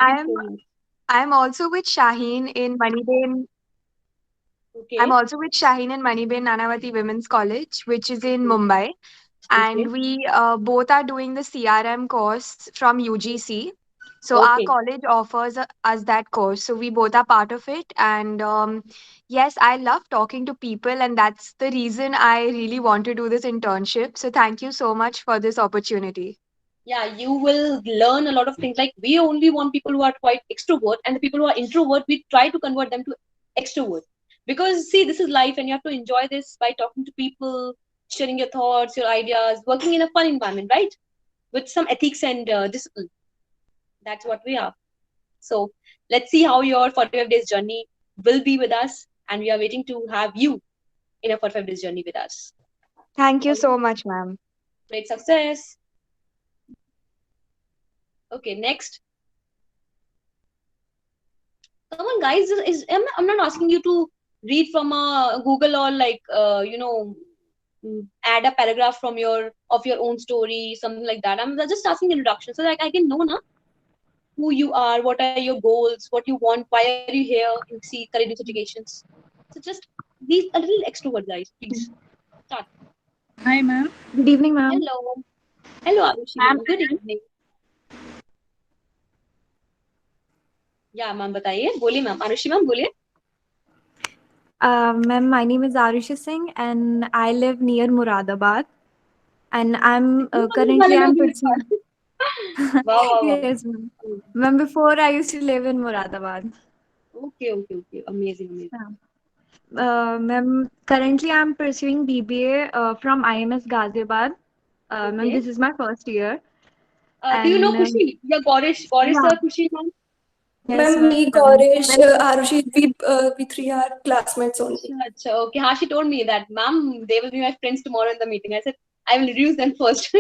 Please I'm go ahead. I'm also with Shaheen in Maniben. I'm Okay. also with Shaheen in Maniben Nanavati Women's College, which is in Mumbai. Okay. And we both are doing the CRM course from UGC. So our Okay. college offers us that course. So we both are part of it. And yes, I love talking to people, and that's the reason I really want to do this internship. So thank you so much for this opportunity. Yeah, you will learn a lot of things. Like we only want people who are quite extrovert, and the people who are introvert, we try to convert them to extrovert. Because see, this is life, and you have to enjoy this by talking to people, sharing your thoughts, your ideas, working in a fun environment, right? With some ethics and discipline. That's what we are. So let's see how your 45 days journey will be with us, and we are waiting to have you in a 45 days journey with us. Thank you All right. so much, ma'am. Great success. Okay, next. Come on, guys. I'm not asking you to read from a Google or like add a paragraph from your own story, something like that. I'm just asking introduction so that I can know na who you are, what are your goals, what you want, why are you here in see career educations. So just be a little extrovert, guys, please. Start. Hi, ma'am. Good evening, ma'am. Hello, hello, Arushi, I'm ma'am. Good evening. Yeah, ma'am, बताइए, बोलिए ma'am. Arushi ma'am, बोलिए. Ma'am, my name is Arushi Singh and I live near Muradabad. And I'm currently I'm pursuing. Wow, wow, wow. Yes, ma'am. Ma'am, before I used to live in Muradabad. Okay, okay, okay. Amazing, amazing. Yeah. Ma'am, currently I'm pursuing BBA from IMS Ghaziabad. Ma'am, Okay. this is my first year. Do you know And Kushi? Yeah, Gaurish yeah, sir, Kushi ma'am. yes, Ma'am, me, ma'am. Gaurish, Very good. Arushi, we three are classmates only. Acha, acha. Okay, हाँ, she told me that, ma'am, they will be my friends tomorrow in the meeting. I said, I will introduce them first.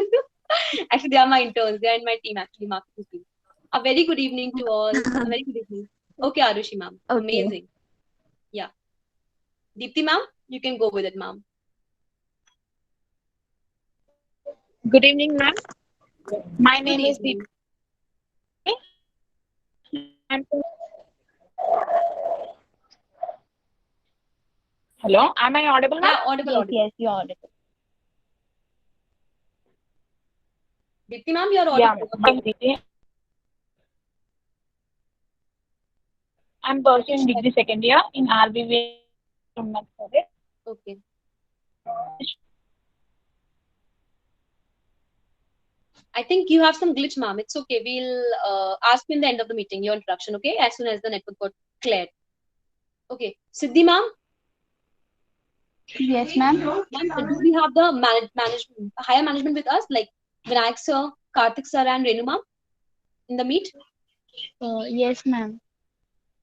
Actually, they are my interns. They are in my team, actually, marketing team. A very good evening to all. A very good evening. Okay, Arushi, ma'am. Okay. Amazing. Yeah. Deepti, ma'am, you can go with it, ma'am. Good evening, ma'am. My Good name is evening. Deepti. I'm from- Hello, am I audible, ma'am? Yeah, audible, Yes, audible. yes, you're audible. Deepti, ma'am, you are Yeah, audible. ma'am. I'm Deepti. I'm pursuing degree second year in RBV Women's College. Okay. I think you have some glitch, ma'am. It's okay. We'll ask you in the end of the meeting, your introduction, okay? As soon as the network got cleared. Okay. Siddhi, ma'am, Yes, ma'am. ma'am, do we have the management, higher management with us, like Vinayak sir, Karthik sir, and Renu ma'am in the meet? Yes, ma'am.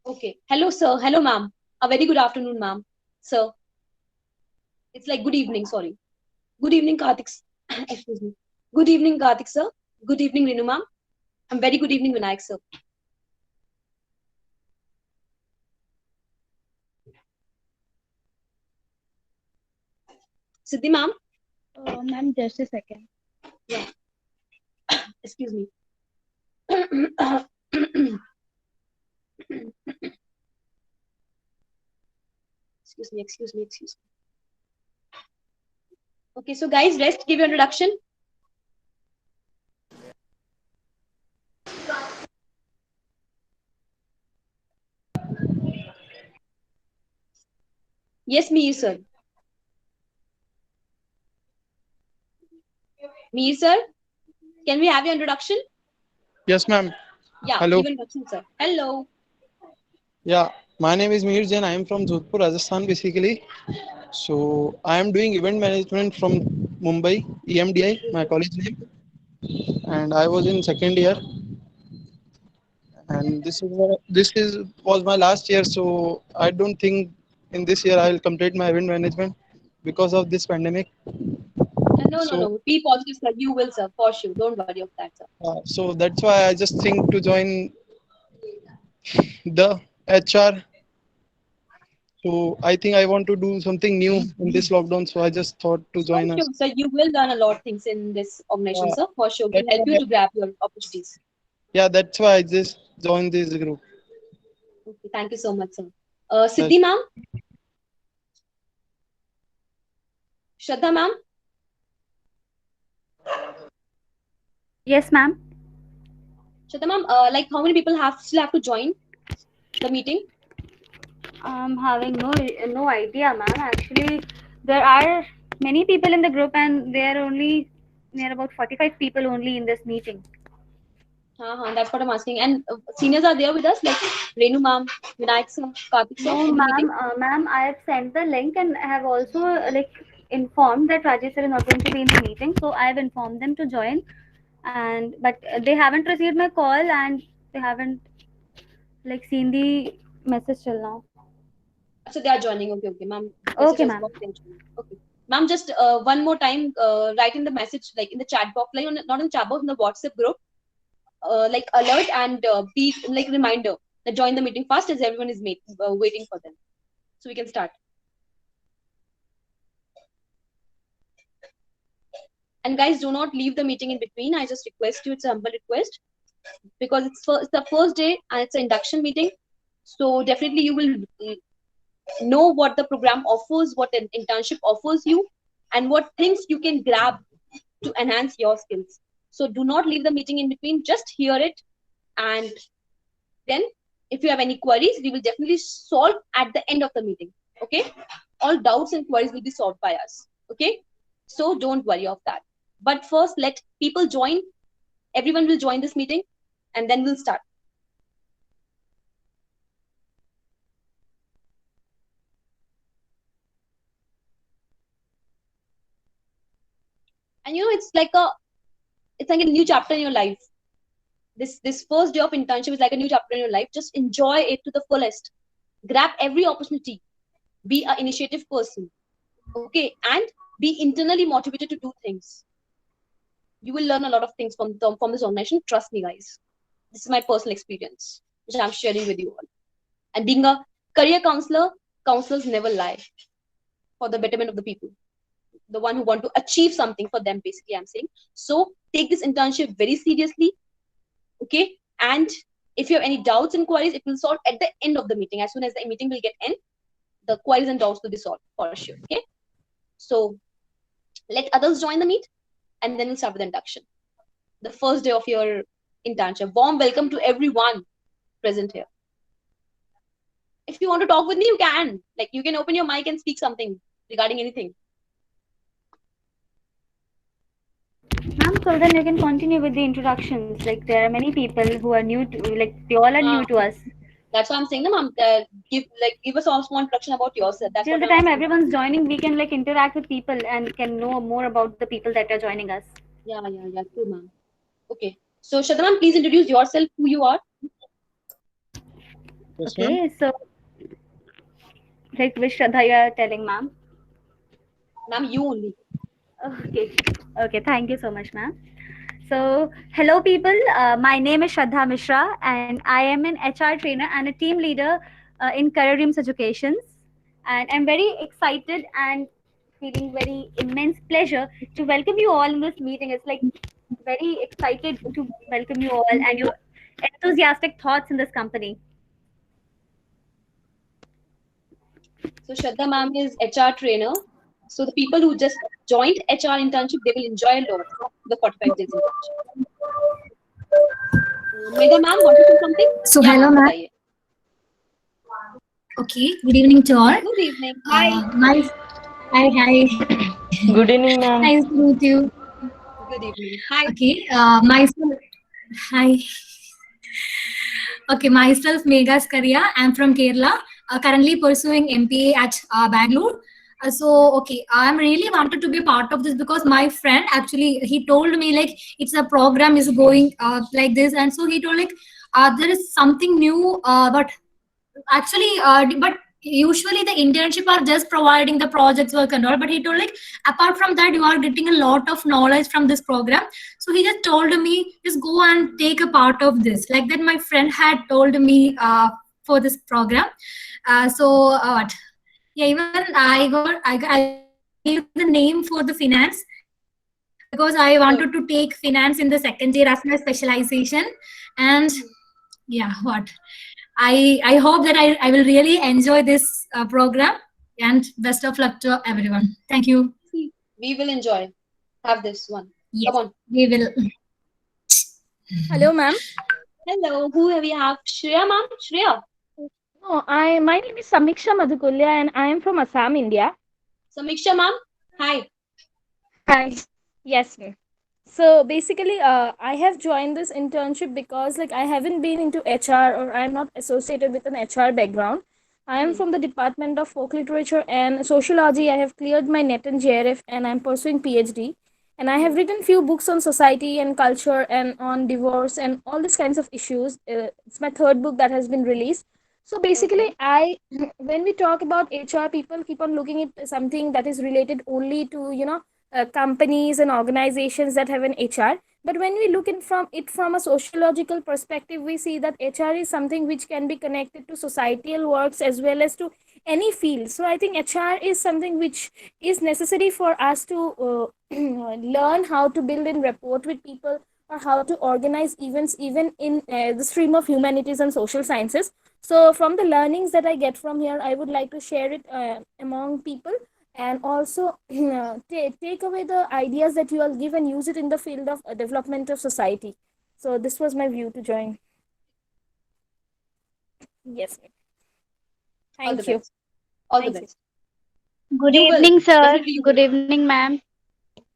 Okay. Hello, sir. Hello, ma'am. A very good afternoon, ma'am. Sir, it's like good evening. Sorry. Good evening, Karthik. Excuse me. Good evening, Karthik sir. Good evening, Renu ma'am. And very good evening, Vinayak sir. Siddhi ma'am. Ma'am, just a second. Yeah. Excuse me. Excuse me. Excuse me. Excuse me. Okay, so guys, let's give your introduction. Yes, me, sir. Me, sir. Can we have your introduction? Yes, ma'am. Yeah, Hello. give introduction, sir. Hello. Yeah, my name is Mihir Jain. I am from Jodhpur, Rajasthan, basically. So I am doing event management from Mumbai, EMDI, my college name, and I was in second year. And this is was my last year, so I don't think in this year I will complete my event management because of this pandemic. No, no, So no. Be positive, sir. You will, sir, for sure. Don't worry of that, sir. so that's why I just think to join the HR. So I think I want to do something new in this lockdown. So I just thought to For join us. sure, sir. You will learn a lot of things in this organization, Uh, sir. For sure. We'll that's help you why, to grab your opportunities. yeah, that's why I just join this group. Okay, thank you so much, sir. Siddhi ma'am? Shraddha ma'am? Yes, ma'am. Shraddha ma'am, like how many people still have to join the meeting? I'm having no idea, ma'am. Actually, there are many people in the group, and there are only near about 45 people only in this meeting. That's what I'm asking. And seniors are there with us, like Renu ma'am, Vinayak sir, Karthik sir. No, ma'am. Ma'am, I have sent the link and I have also informed that Rajesh sir is not going to be in the meeting, so I have informed them to join. But they haven't received my call and they haven't seen the message till now. So they are joining. Okay, ma'am. Okay, ma'am. Okay, ma'am. Just one more time, write in the message, like in the chat box, like not in the chat box, in the WhatsApp group, like alert and be like reminder that join the meeting fast, as everyone is waiting for them. So we can start. And guys, do not leave the meeting in between. I just request you, it's a humble request, because it's the first day and it's an induction meeting. So definitely you will know what the program offers, what an internship offers you, and what things you can grab to enhance your skills. So do not leave the meeting in between, just hear it. And then if you have any queries, we will definitely solve at the end of the meeting. Okay, all doubts and queries will be solved by us. Okay, so don't worry of that. But first, let people join. Everyone will join this meeting, and then we'll start. And it's like a new chapter in your life. This first day of internship is like a new chapter in your life. Just enjoy it to the fullest. Grab every opportunity. Be an initiative person. Okay, and be internally motivated to do things. You will learn a lot of things from this organization. Trust me, guys. This is my personal experience, which I'm sharing with you all. And being a career counselor, counselors never lie for the betterment of the people. The one who want to achieve something for them, basically, I'm saying. So take this internship very seriously. Okay. And if you have any doubts and queries, it will solve at the end of the meeting. As soon as the meeting will get end, the queries and doubts will be solved for sure. Okay. So let others join the meet, and then we'll start with the induction. The first day of your internship. Warm welcome to everyone present here. If you want to talk with me, you can. Like, you can open your mic and speak something regarding anything. Ma'am, so then you can continue with the introductions. Like, there are many people who are new to, they all are new to us. That's why I'm saying, ma'am, give us a small introduction about yourself. That's till the time everyone's joining, we can interact with people and can know more about the people that are joining us. Yeah, true, ma'am. Okay, so Shraddha ma'am, please introduce yourself, who you are. Yes, okay, so which Shraddha you are telling, ma'am? Ma'am, you only. Okay, thank you so much, ma'am. So, hello people, my name is Shraddha Mishra and I am an HR trainer and a team leader in Career Dreams Educations. And I'm very excited and feeling very immense pleasure to welcome you all in this meeting. It's very excited to welcome you all and your enthusiastic thoughts in this company. So Shraddha ma'am is HR trainer. So the people who just joined HR internship, they will enjoy a lot the 45 days internship. Medha ma'am, want to say something? So hello ma'am. Okay, good evening to all. Good evening. Hi. Hi. Good evening, ma'am. Nice to meet you. Good evening. Hi. Okay, Hi. Okay, myself Megha Skaria. I'm from Kerala. Currently pursuing MPA at Bangalore. I'm really wanted to be part of this because my friend actually he told me it's a program is going like this, and so he told there is something new, but usually the internship are just providing the projects work and all, but he told apart from that you are getting a lot of knowledge from this program. So he just told me just go and take a part of this, like that my friend had told me for this program. Even I gave the name for the finance because I wanted to take finance in the second year as my specialization. And yeah, what? I hope that I will really enjoy this program, and best of luck to everyone. Thank you. See, we will enjoy. Have this one. Yes, Come on. we will. Hello, ma'am. Hello, who we have? Shreya, ma'am? Shreya. No, my name is Samiksha Madhukulya and I am from Assam, India. Samiksha, ma'am. Hi. Hi. Yes, ma'am. So basically, I have joined this internship because like I haven't been into HR or I'm not associated with an HR background. I am from the Department of Folk Literature and Sociology. I have cleared my NET and JRF and I'm pursuing PhD. And I have written few books on society and culture and on divorce and all these kinds of issues. It's my third book that has been released. So basically, when we talk about HR, people keep on looking at something that is related only to, companies and organizations that have an HR. But when we look in from it from a sociological perspective, we see that HR is something which can be connected to societal works as well as to any field. So I think HR is something which is necessary for us to learn how to build in rapport with people or how to organize events even in the stream of humanities and social sciences. So from the learnings that I get from here, I would like to share it among people and also take away the ideas that you all give and use it in the field of development of society. So this was my view to join. Yes. Thank you. All the best. Good You will. evening, sir. Definitely you Good will. evening, ma'am.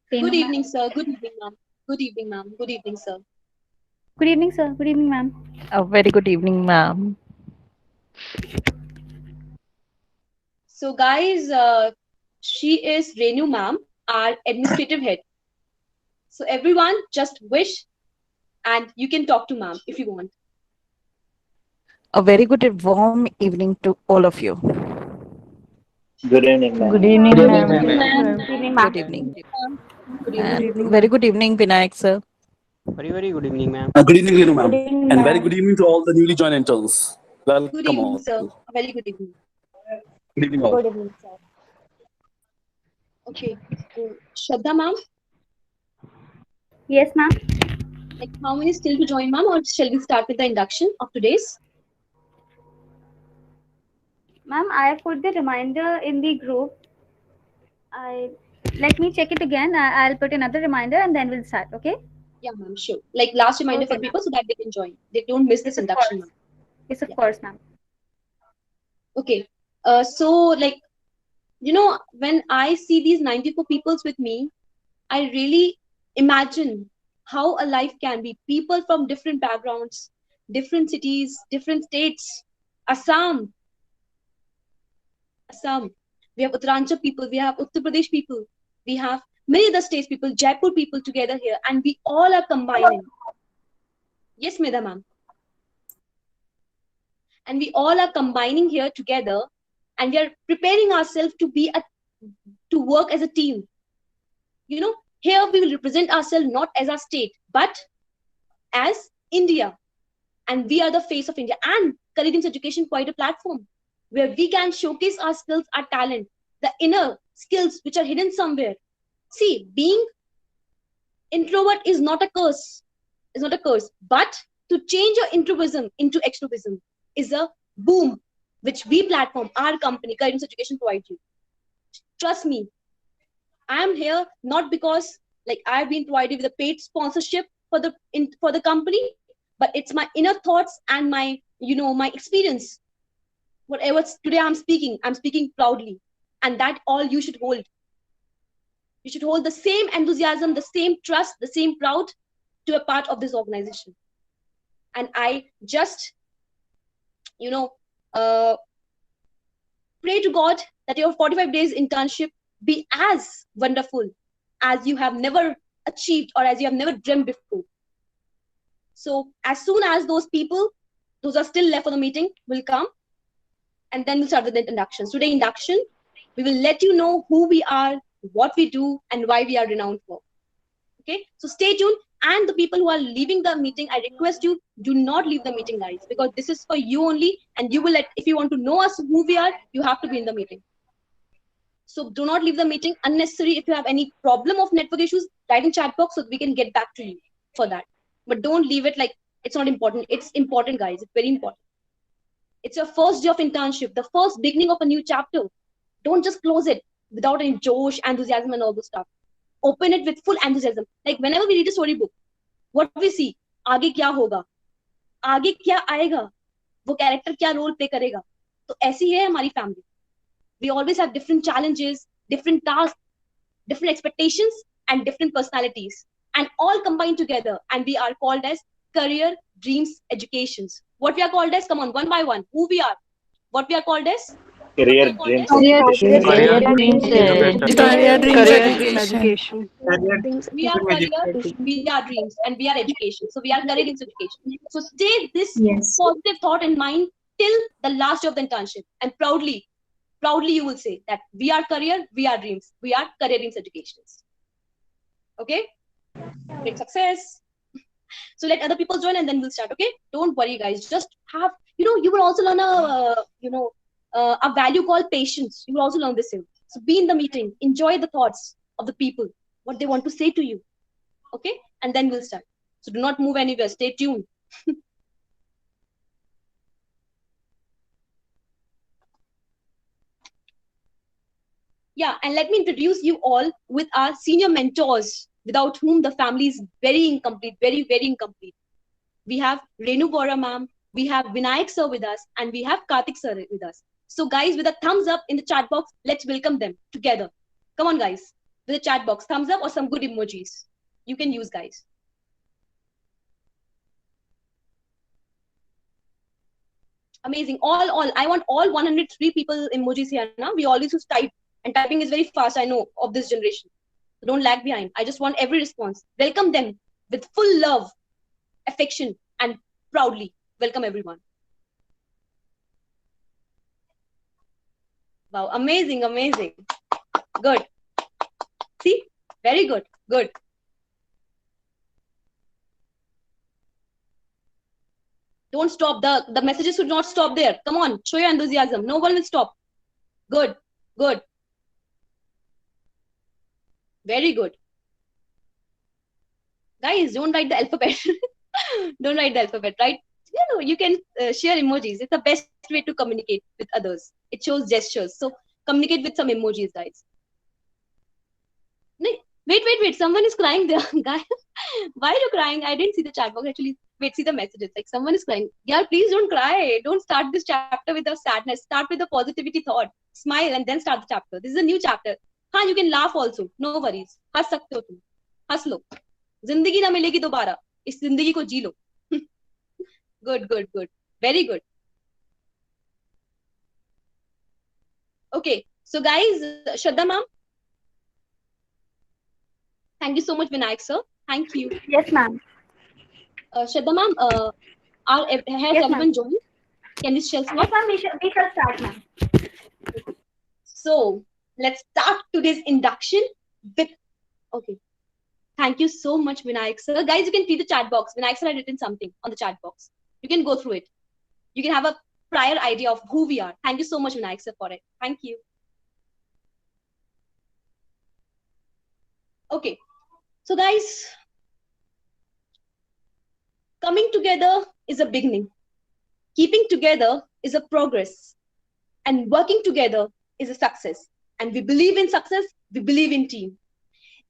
Good evening, sir. Good evening, ma'am. Good evening, ma'am. Good evening, sir. Good evening, sir. Good evening, ma'am. A very good evening, ma'am. So, guys, she is Renu, ma'am, our administrative head. So, everyone, just wish, and you can talk to ma'am if you want. A very good warm evening to all of you. Good evening, ma'am. Good evening, Good ma'am. evening, ma'am. Good evening, Good ma'am. evening. Good And evening. very good evening, Vinayak sir. Very good evening, ma'am. Good evening, Renu, ma'am. Good evening, And very ma'am. good evening to all the newly joined interns. Good Welcome evening, all. sir. A very good evening. Good evening, all. Good evening, sir. Okay. Shraddha, ma'am, Yes, ma'am. like how many still to join, ma'am, or shall we start with the induction of today's? Ma'am, I have put the reminder in the group. Let me check it again. I'll put another reminder and then we'll start. Okay? Yeah, ma'am, sure. Like last reminder Okay, for people so that they can join. They don't miss this Yes, of induction, course. ma'am. Yes, of Yeah. course, ma'am. Okay. So like, when I see these 94 peoples with me, I really imagine how a life can be. People from different backgrounds, different cities, different states. Assam. We have Uttaranchal people, we have Uttar Pradesh people, we have many other states people, Jaipur people together here, and we all are combining. Yes, Meda ma'am. And we all are combining here together, and we are preparing ourselves to work as a team. Here we will represent ourselves not as our state, but as India. And we are the face of India. And Careers Education quite a platform where we can showcase our skills, our talent, the inner skills which are hidden somewhere. See, being introvert is not a curse. It's not a curse. But to change your introversion into extroversion is a boom, which we platform, our company, Careers Education, provides you. Trust me, I am here not because like I've been provided with a paid sponsorship for the company, but it's my inner thoughts and my my experience. Whatever today I'm speaking proudly, and that all you should hold. You should hold the same enthusiasm, the same trust, the same proud to a part of this organization. And I just pray to God that your 45 days internship be as wonderful as you have never achieved or as you have never dreamt before. So as soon as those are still left for the meeting, will come, and then we'll start with the inductions. Today induction, we will let you know who we are, what we do, and why we are renowned for. Okay, so stay tuned. And the people who are leaving the meeting, I request you, do not leave the meeting, guys, because this is for you only, and you will if you want to know us, who we are, you have to be in the meeting. So do not leave the meeting unnecessary. If you have any problem of network issues, write in chat box so we can get back to you for that. But don't leave it like It's not important. It's important, guys. It's very important. It's your first day of internship, the first beginning of a new chapter. Don't just close it without any josh, enthusiasm, and all this stuff. Open it with full enthusiasm. Like whenever we read a storybook, what we see, आगे क्या होगा, आगे क्या आएगा, वो character क्या role play करेगा. तो ऐसी है हमारी family. We always have different challenges, different tasks, different expectations, and different personalities, and all combined together, and we are called as Career Dreams Educations. What we are called as? Come on, one by one. Who we are? What we are called as? Career Dreams Career Education. Education. We are career, we are dreams, and we are education. So we are career dreams education. So stay this positive thought in mind till the last day of the internship, and proudly you will say that we are career, we are dreams, we are career dreams educations. Okay? Great success. So let other people join and then we'll start. Okay? Don't worry, guys. Just have, you will also learn a value called patience. You will also learn this here. So be in the meeting, enjoy the thoughts of the people, what they want to say to you. Okay? And then we'll start. So do not move anywhere. Stay tuned. Yeah, and let me introduce you all with our senior mentors, without whom the family is very incomplete, very, very incomplete. We have Renu Bora ma'am, we have Vinayak sir with us, and we have Karthik sir with us. So guys, with a thumbs up in the chat box, let's welcome them together. Come on, guys, with a chat box, thumbs up or some good emojis. You can use, guys. Amazing. All. I want all 103 people emojis here now. We always use type. And typing is very fast, I know, of this generation. So don't lag behind. I just want every response. Welcome them with full love, affection, and proudly. Welcome everyone. Wow, amazing, amazing. Good. See? Very good. Good. Don't stop. The messages should not stop there. Come on, show your enthusiasm. No one will stop. Good. Good. Very good. Guys, don't write the alphabet. Don't write the alphabet, right? You can share emojis. It's the best way to communicate with others. It shows gestures. So communicate with some emojis, guys. Wait. Someone is crying there. Guys, why are you crying? I didn't see the chat box. Actually, wait, see the messages. Like someone is crying. Yeah, please don't cry. Don't start this chapter with a sadness. Start with a positivity thought. Smile and then start the chapter. This is a new chapter. हाँ, you can laugh also. No worries. हंस सकते हो तुम. हंस लो. जिंदगी ना मिलेगी दोबारा. इस जिंदगी को जी लो. Good. Very good. Okay. So guys, Shraddha ma'am. Thank you so much, Vinayak sir. Thank you. Yes, ma'am. Shraddha ma'am, has everyone joined? Can we share? Yes, ma'am. We shall start, ma'am. So let's start today's induction with. Okay. Thank you so much, Vinayak sir. Guys, you can read the chat box. Vinayak sir had written something on the chat box. You can go through it. You can have a prior idea of who we are. Thank you so much, Vinayak sir, for it. Thank you. Okay. So guys, coming together is a beginning. Keeping together is a progress. And working together is a success. And we believe in success, we believe in team.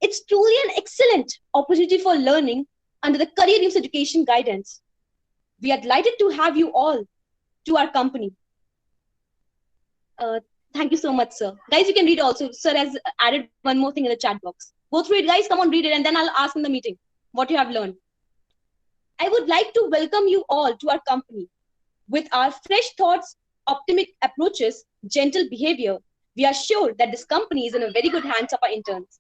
It's truly an excellent opportunity for learning under the Career Dreams Education guidance. We are delighted to have you all to our company. Thank you so much, sir. Guys, you can read also. Sir has added one more thing in the chat box. Go through it, guys. Come on, read it. And then I'll ask in the meeting what you have learned. I would like to welcome you all to our company. With our fresh thoughts, optimistic approaches, gentle behavior, we are sure that this company is in a very good hands of our interns.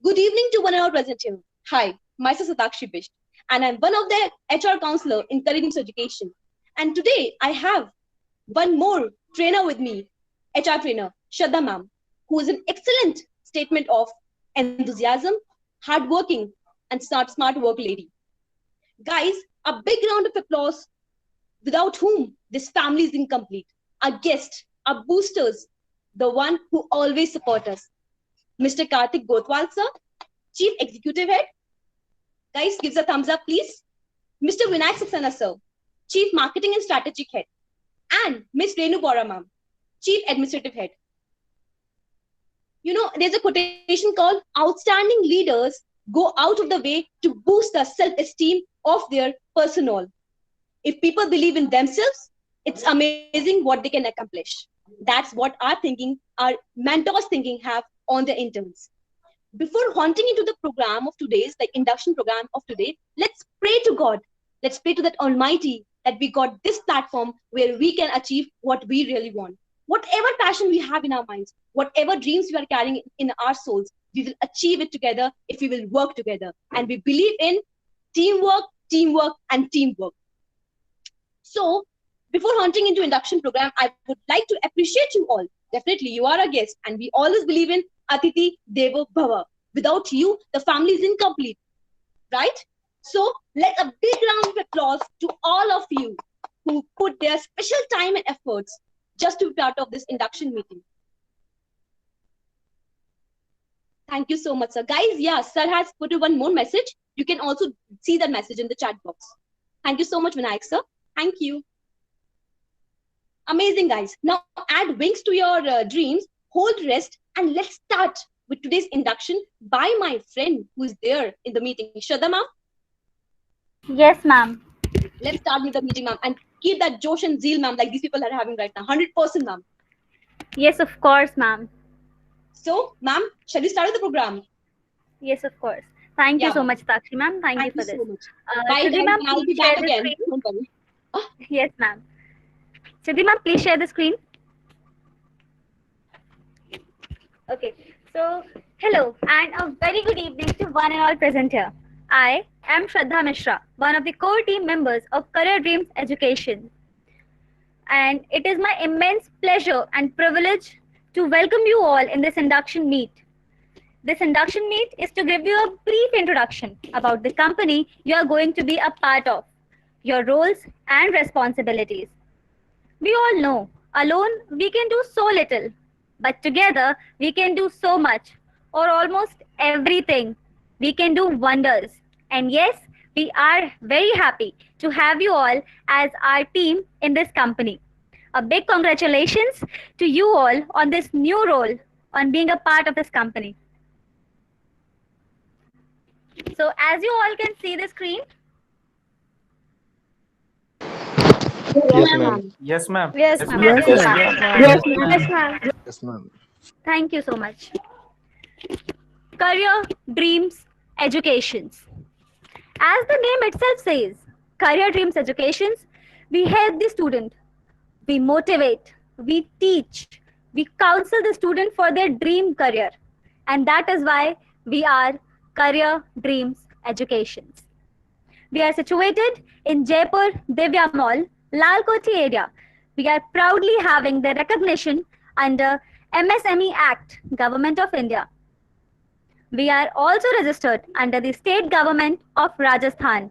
Good evening to one and all present here. Hi, myself Satakshi Bisht, and I'm one of the HR counselor in Career Dreams Education. And today I have one more trainer with me, HR trainer, Shraddha ma'am, who is an excellent statement of enthusiasm, hardworking, and smart work lady. Guys, a big round of applause, without whom this family is incomplete. Our guests, our boosters, the one who always support us. Mr. Karthik Gotwal sir, Chief Executive Head. Guys, gives a thumbs up, please. Mr. Vinayak Saxena sir, Chief Marketing and Strategic Head, and Miss Renu Bora ma'am, Chief Administrative Head. You know, there's a quotation called, outstanding leaders go out of the way to boost the self-esteem of their personnel. If people believe in themselves, it's amazing what they can accomplish. That's what our thinking, our mentors' thinking have on their interns. Before haunting into the program of today's, like induction program of today, let's pray to God. Let's pray to that Almighty that we got this platform where we can achieve what we really want. Whatever passion we have in our minds, whatever dreams we are carrying in our souls, we will achieve it together if we will work together. And we believe in teamwork, teamwork, and teamwork. So, before haunting into induction program, I would like to appreciate you all. Definitely, you are a guest, and we always believe in Atiti Devo Bhava. Without you, the family is incomplete, right? So, let a big round of applause to all of you who put their special time and efforts just to be part of this induction meeting. Thank you so much, sir. Guys, yeah, sir has put one more message. You can also see that message in the chat box. Thank you so much, Vinayak, sir. Thank you. Amazing, guys. Now add wings to your dreams, hold rest, and let's start with today's induction by my friend who is there in the meeting. Shraddha ma'am? Yes, ma'am. Let's start with the meeting, ma'am. And keep that Josh and zeal, ma'am, like these people are having right now. 100%, ma'am. Yes, of course, ma'am. So, ma'am, shall we start with the program? Yes, of course. Thank you so much, Sakshi ma'am. Thank you for this. So much. Bye, Siddhi guys. ma'am, I'll be please back share the again. screen. Don't worry. Yes, ma'am. Siddhi ma'am, please share the screen. Okay. So, hello and a very good evening to one and all present here. I am Shraddha Mishra, one of the core team members of Career Dreams Education. And it is my immense pleasure and privilege to welcome you all in this induction meet. This induction meet is to give you a brief introduction about the company you are going to be a part of, your roles and responsibilities. We all know, alone we can do so little, but together we can do so much, or almost everything. We can do wonders. And yes, we are very happy to have you all as our team in this company. A big congratulations to you all on this new role, on being a part of this company. So as you all can see the screen. Yes, ma'am. Yes, ma'am. Yes, Yes, ma'am. ma'am. Yes, Yes, ma'am. ma'am. Yes, ma'am. Yes, ma'am. Yes, ma'am. Thank you so much. Career Dreams Educations. As the name itself says, Career Dreams Educations, we help the student, we motivate, we teach, we counsel the student for their dream career. And that is why we are Career Dreams Educations. We are situated in Jaipur, Divya Mall, Lalkoti area. We are proudly having the recognition under MSME Act, Government of India. We are also registered under the state government of Rajasthan.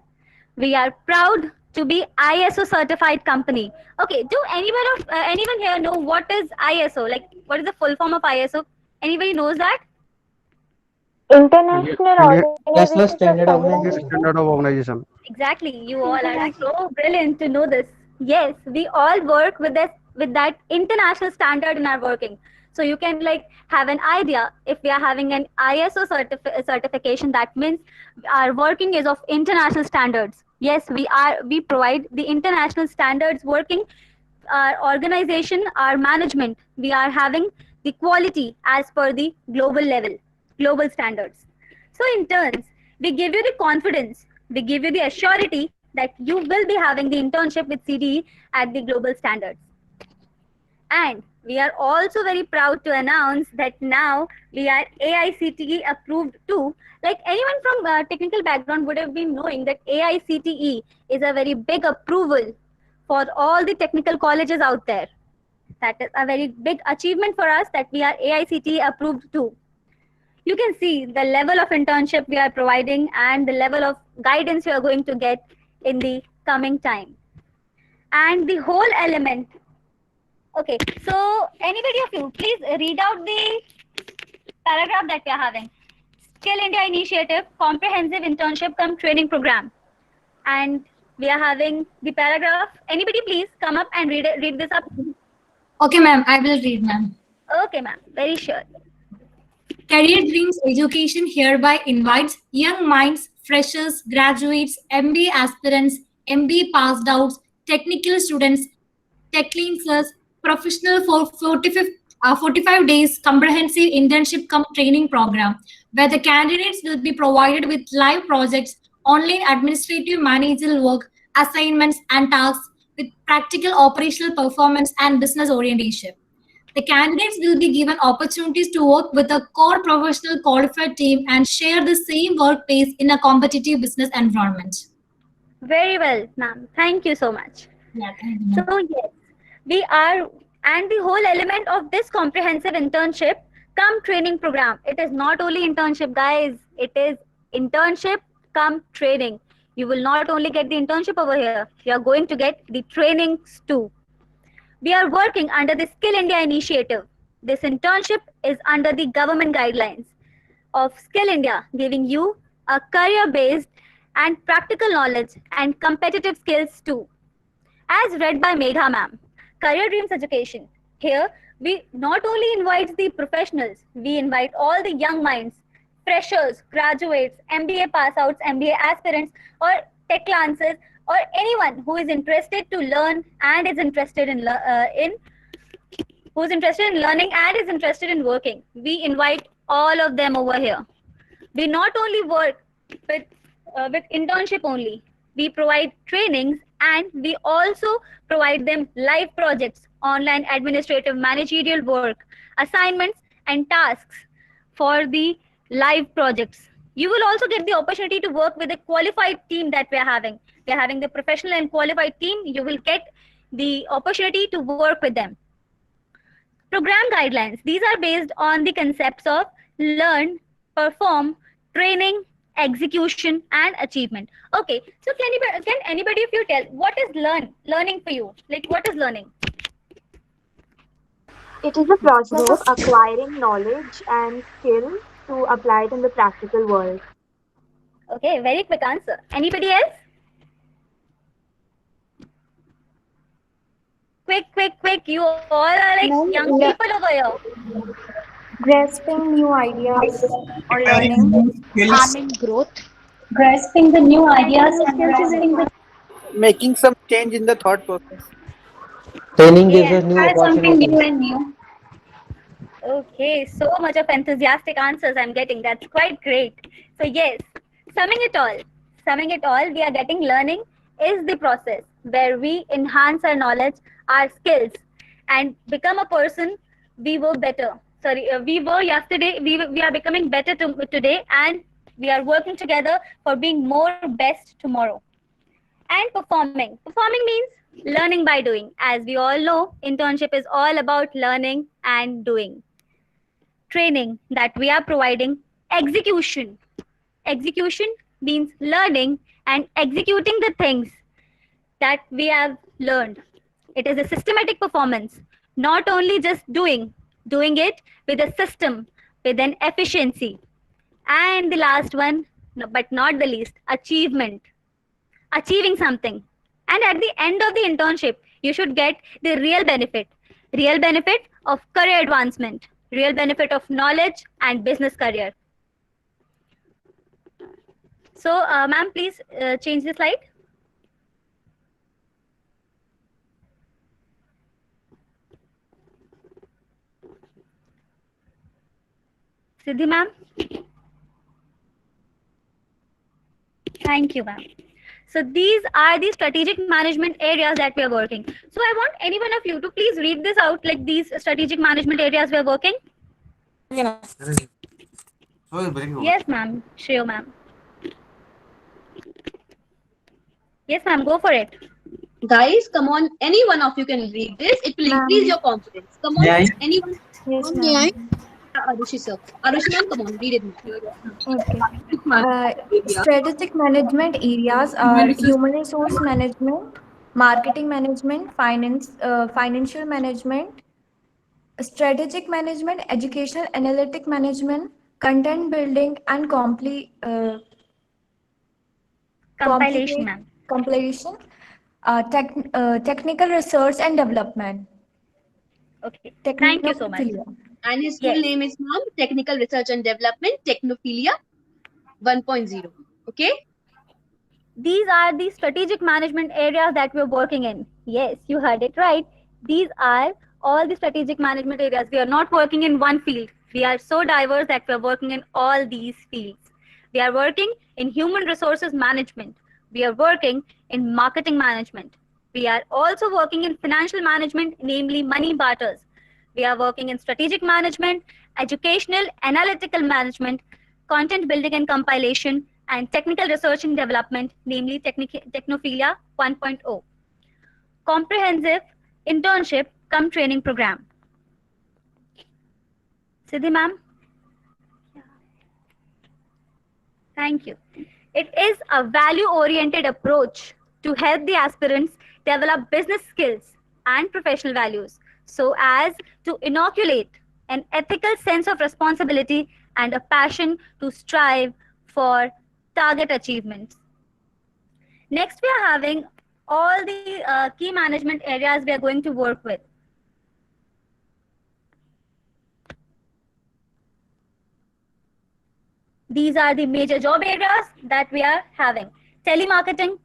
We are proud to be ISO certified company. Okay, do anyone here know what is ISO? Like, what is the full form of ISO? Anybody knows that? National Standard of Organization. Exactly. You all are so brilliant to know this. Yes, we all work with this, with that international standard in our working. So you can like have an idea if we are having an ISO certification, that means our working is of international standards. Yes, we provide the international standards working. Our organization, our management, we are having the quality as per the global level, global standards. So in turns, we give you the confidence, we give you the assurity that you will be having the internship with CDE at the global standards. And we are also very proud to announce that now we are AICTE approved too. Like anyone from technical background would have been knowing that AICTE is a very big approval for all the technical colleges out there. That is a very big achievement for us that we are AICTE approved too. You can see the level of internship we are providing and the level of guidance you are going to get in the coming time. And the whole element. Okay, so anybody of you, please read out the paragraph that we are having. Skill India Initiative, Comprehensive Internship cum Training Program. And we are having the paragraph. Anybody please come up and read this up. Okay, ma'am. I will read, ma'am. Okay, ma'am. Very sure. Career Dreams Education hereby invites young minds, freshers, graduates, MBA aspirants, MBA passed outs, technical students, tech learners, professional for 45 days comprehensive internship cum training program, where the candidates will be provided with live projects, online administrative managerial work, assignments, and tasks with practical operational performance and business orientation. The candidates will be given opportunities to work with a core professional qualified team and share the same workplace in a competitive business environment. Very well, ma'am. Thank you so much. Yeah, thank you, ma'am. So yes, we are, and the whole element of this comprehensive internship come training program. It is not only internship, guys. It is internship come training. You will not only get the internship over here, you are going to get the trainings too. We are working under the Skill India initiative. This internship is under the government guidelines of Skill India, giving you a career-based and practical knowledge and competitive skills too. As read by Megha ma'am, Career Dreams Education. Here, we not only invite the professionals, we invite all the young minds, freshers, graduates, MBA pass outs, MBA aspirants, or tech lancers, or anyone who is interested to learn and is interested in who's interested in learning and is interested in working. We invite all of them over here. We not only work with internship only. We provide trainings and we also provide them live projects, online administrative managerial work, assignments and tasks for the live projects. You will also get the opportunity to work with a qualified team that we are having. We are having the professional and qualified team. You will get the opportunity to work with them. Program guidelines. These are based on the concepts of learn, perform, training, execution, and achievement. Okay, so can anybody of you tell what is learning for you? Like, what is learning? It is a process of acquiring knowledge and skill to apply it in the practical world. Okay, very quick answer. Anybody else? Quick. You all are like young people over here. Grasping new ideas or learning. Arming growth. Grasping the new ideas and grasping the Making some change in the thought process. Training gives us new try something new opportunities. and new. Okay, so much of enthusiastic answers I'm getting. That's quite great. So yes, summing it all, we are getting learning is the process where we enhance our knowledge, our skills, and become a person we were better. We were yesterday, we are becoming better today, and we are working together for being more best tomorrow. And performing. Performing means learning by doing. As we all know, internship is all about learning and doing. Training that we are providing. Execution. Execution means learning and executing the things that we have learned. It is a systematic performance, not only just doing it with a system, with an efficiency. And the last one, but not the least, achievement. Achieving something. And at the end of the internship, you should get the real benefit of career advancement, real benefit of knowledge and business career. So, ma'am, please change the slide. Siddhi, ma'am. Thank you, ma'am. So these are the strategic management areas that we are working. So I want any one of you to please read this out, like these strategic management areas we are working. Yes, ma'am. Shreya, ma'am. Yes, ma'am. Go for it. Guys, come on. Any one of you can read this. It will increase your confidence. Come on. Yeah. Anyone? Yes, ma'am. Arushi, sir. Arushi, ma'am, come on. Read it. Okay. Strategic management areas are human resource management, marketing management, financial management, strategic management, educational analytic management, content building, and Compilation, ma'am. compilation, technical research and development. Okay, thank you so much. Technophilia. And his full Yes. name is ma'am, Technical Research and Development, Technophilia 1.0. Okay? These are the strategic management areas that we're working in. Yes, you heard it right. These are all the strategic management areas. We are not working in one field. We are so diverse that we're working in all these fields. We are working in human resources management. We are working in marketing management. We are also working in financial management, namely money barters. We are working in strategic management, educational, analytical management, content building and compilation, and technical research and development, namely Technophilia 1.0. Comprehensive internship cum training program. Siddhi ma'am? Thank you. It is a value-oriented approach to help the aspirants develop business skills and professional values so as to inoculate an ethical sense of responsibility and a passion to strive for target achievements. Next, we are having all the key management areas we are going to work with. These are the major job areas that we are having: telemarketing,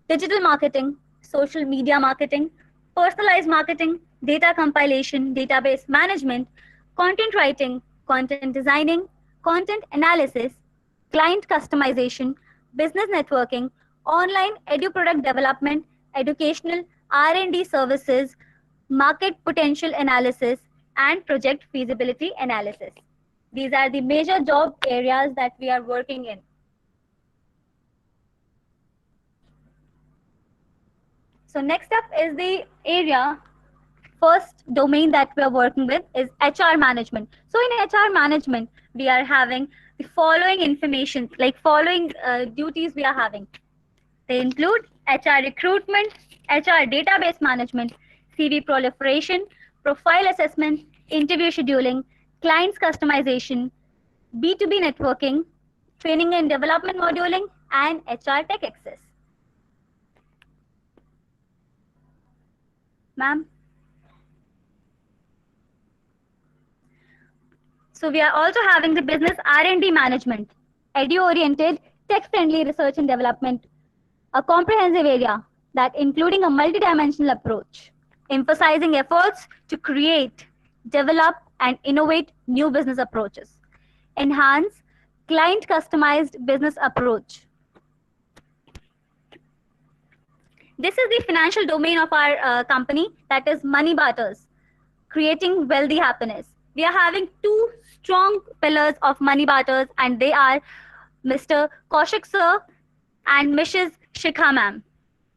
digital marketing, social media marketing, personalized marketing, data compilation, database management, content writing, content designing, content analysis, client customization, business networking, online edu product development, educational R&D services, market potential analysis, and project feasibility analysis. These are the major job areas that we are working in. So next up is the area, first domain that we are working with is HR management. So in HR management, we are having the following information, like following duties we are having. They include HR recruitment, HR database management, CV proliferation, profile assessment, interview scheduling, clients customization, B2B networking, training and development moduling, and HR tech access. Ma'am? So we are also having the business R&D management, edu-oriented, tech-friendly research and development, a comprehensive area that including a multidimensional approach, emphasizing efforts to create, develop, and innovate new business approaches. Enhance client customized business approach. This is the financial domain of our company, that is Money Barters, creating wealthy happiness. We are having two strong pillars of Money Barters, and they are Mr. Kaushik sir and Mrs. Shikha ma'am.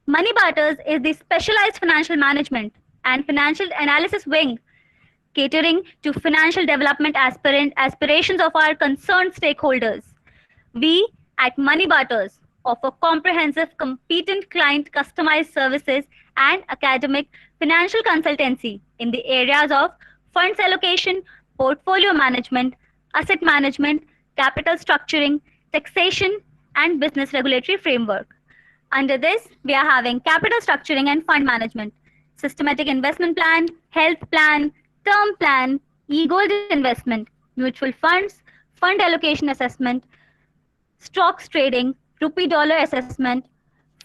Money Barters is the specialized financial management and financial analysis wing catering to financial development aspirations of our concerned stakeholders. We at Money Barters offer comprehensive, competent client customized services and academic financial consultancy in the areas of funds allocation, portfolio management, asset management, capital structuring, taxation, and business regulatory framework. Under this, we are having capital structuring and fund management, systematic investment plan, health plan, term plan, e-gold investment, mutual funds, fund allocation assessment, stocks trading, rupee-dollar assessment,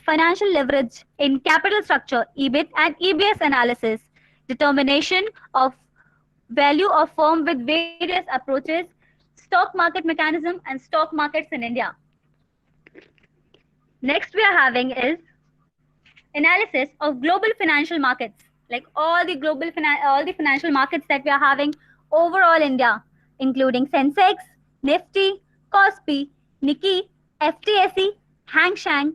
financial leverage in capital structure, EBIT and EBS analysis, determination of value of firm with various approaches, stock market mechanism, and stock markets in India. Next we are having is analysis of global financial markets, like all the financial markets that we are having overall India, including Sensex, Nifty, Kospi, Nikkei, FTSE, Hang Seng,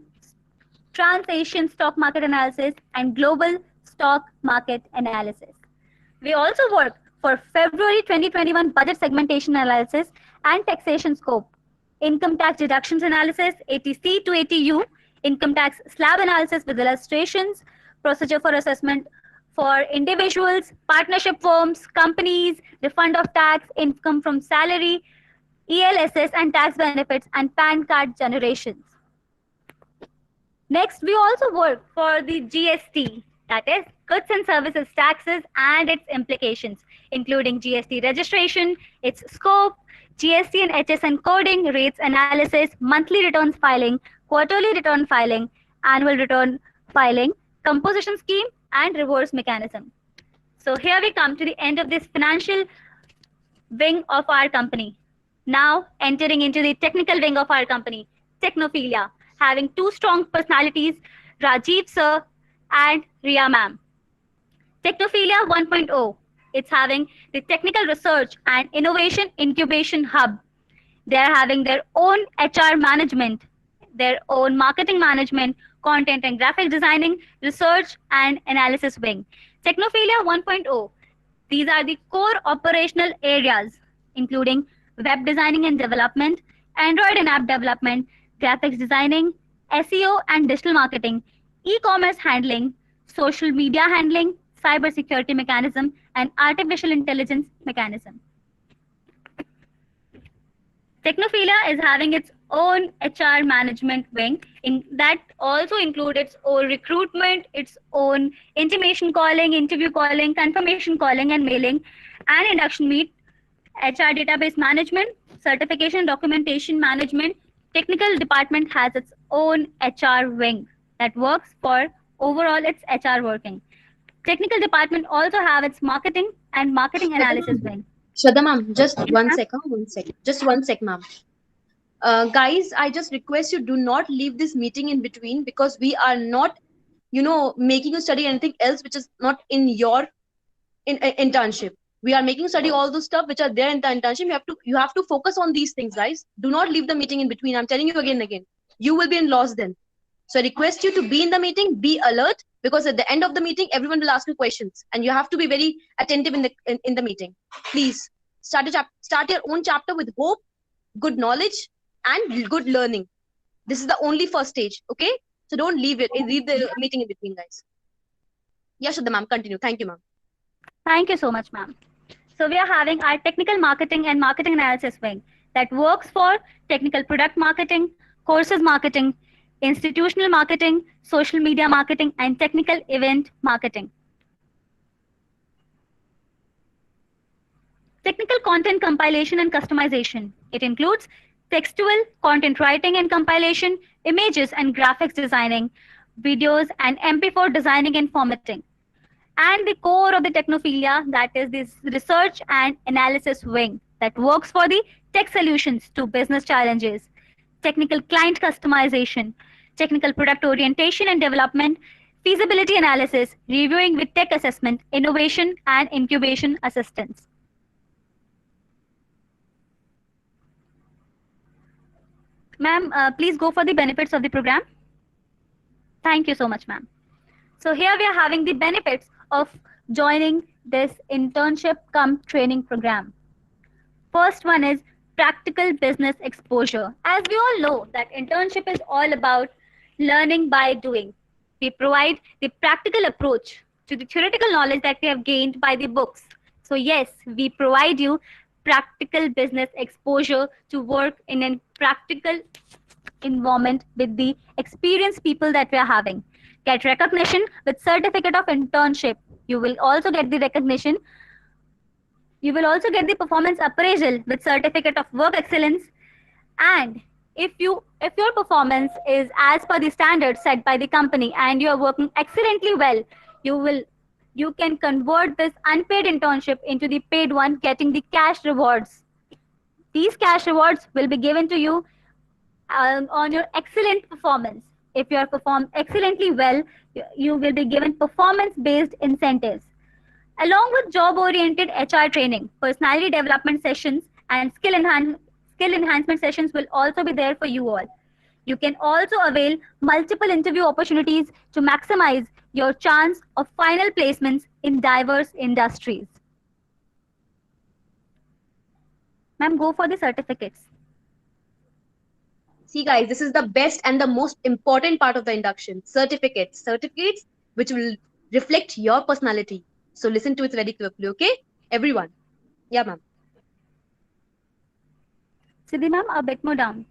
Trans-Asian stock market analysis, and global stock market analysis. We also work for February 2021 budget segmentation analysis and taxation scope, income tax deductions analysis, 80C to 80U, income tax slab analysis with illustrations, procedure for assessment for individuals, partnership firms, companies, refund of tax, income from salary, ELSS and tax benefits, and PAN card generations. Next, we also work for the GST, that is Goods and Services Taxes and its implications, including GST registration, its scope, GST and HSN coding, rates analysis, monthly returns filing, quarterly return filing, annual return filing, composition scheme, and reverse mechanism. So here we come to the end of this financial wing of our company. Now entering into the technical wing of our company, Technophilia, having two strong personalities, Rajiv sir and Ria ma'am. Technophilia 1.0, it's having the technical research and innovation incubation hub. They're having their own HR management, their own marketing management, content and graphic designing, research and analysis wing. Technophilia 1.0, these are the core operational areas, including web designing and development, Android and app development, graphics designing, SEO and digital marketing, e-commerce handling, social media handling, cybersecurity mechanism, and artificial intelligence mechanism. Technophilia is having its own HR management wing that also includes its own recruitment, its own intimation calling, interview calling, confirmation calling and mailing, and induction meet, HR database management, certification documentation management. Technical department has its own HR wing that works for overall its HR working. Technical department also have its marketing and marketing analysis wing. Shraddha ma'am, just one sec, just one sec, ma'am. Guys, I just request you do not leave this meeting in between, because we are not, making you study anything else which is not in your internship. We are making you study all those stuff which are there in the internship. You have to focus on these things, guys. Do not leave the meeting in between. I'm telling you again and again. You will be in loss then. So I request you to be in the meeting, be alert, because at the end of the meeting, everyone will ask you questions, and you have to be very attentive in the meeting. Please start your own chapter with hope, good knowledge, and good learning. This is the only first stage, okay? So don't leave the meeting in between, guys. Yes, Shraddha ma'am, continue. Thank you, ma'am. Thank you so much, ma'am. So we are having our technical marketing and marketing analysis wing that works for technical product marketing, courses marketing, institutional marketing, social media marketing, and technical event marketing. Technical content compilation and customization. It includes textual content writing and compilation, images and graphics designing, videos and MP4 designing and formatting. And the core of the Technophilia, that is this research and analysis wing that works for the tech solutions to business challenges, technical client customization, technical product orientation and development, feasibility analysis, reviewing with tech assessment, innovation and incubation assistance. Ma'am, please go for the benefits of the program. Thank you so much, ma'am. So here we are having the benefits of joining this internship cum training program. First one is practical business exposure. As we all know that internship is all about learning by doing. We provide the practical approach to the theoretical knowledge that we have gained by the books. So yes, we provide you practical business exposure to work in a practical environment with the experienced people that we are having. Get recognition with certificate of internship. You will also get the recognition. You will also get the performance appraisal with certificate of work excellence. And if your performance is as per the standards set by the company and you are working excellently well, you can convert this unpaid internship into the paid one, getting the cash rewards. These cash rewards will be given to you on your excellent performance. If you have performed excellently well, you will be given performance-based incentives. Along with job-oriented HR training, personality development sessions, and skill enhancement sessions will also be there for you all. You can also avail multiple interview opportunities to maximize your chance of final placements in diverse industries. Ma'am, go for the certificates. See, guys, this is the best and the most important part of the induction. Certificates which will reflect your personality. So listen to it very carefully, okay? Everyone. Yeah, ma'am. Siddhi ma'am, a bit more down.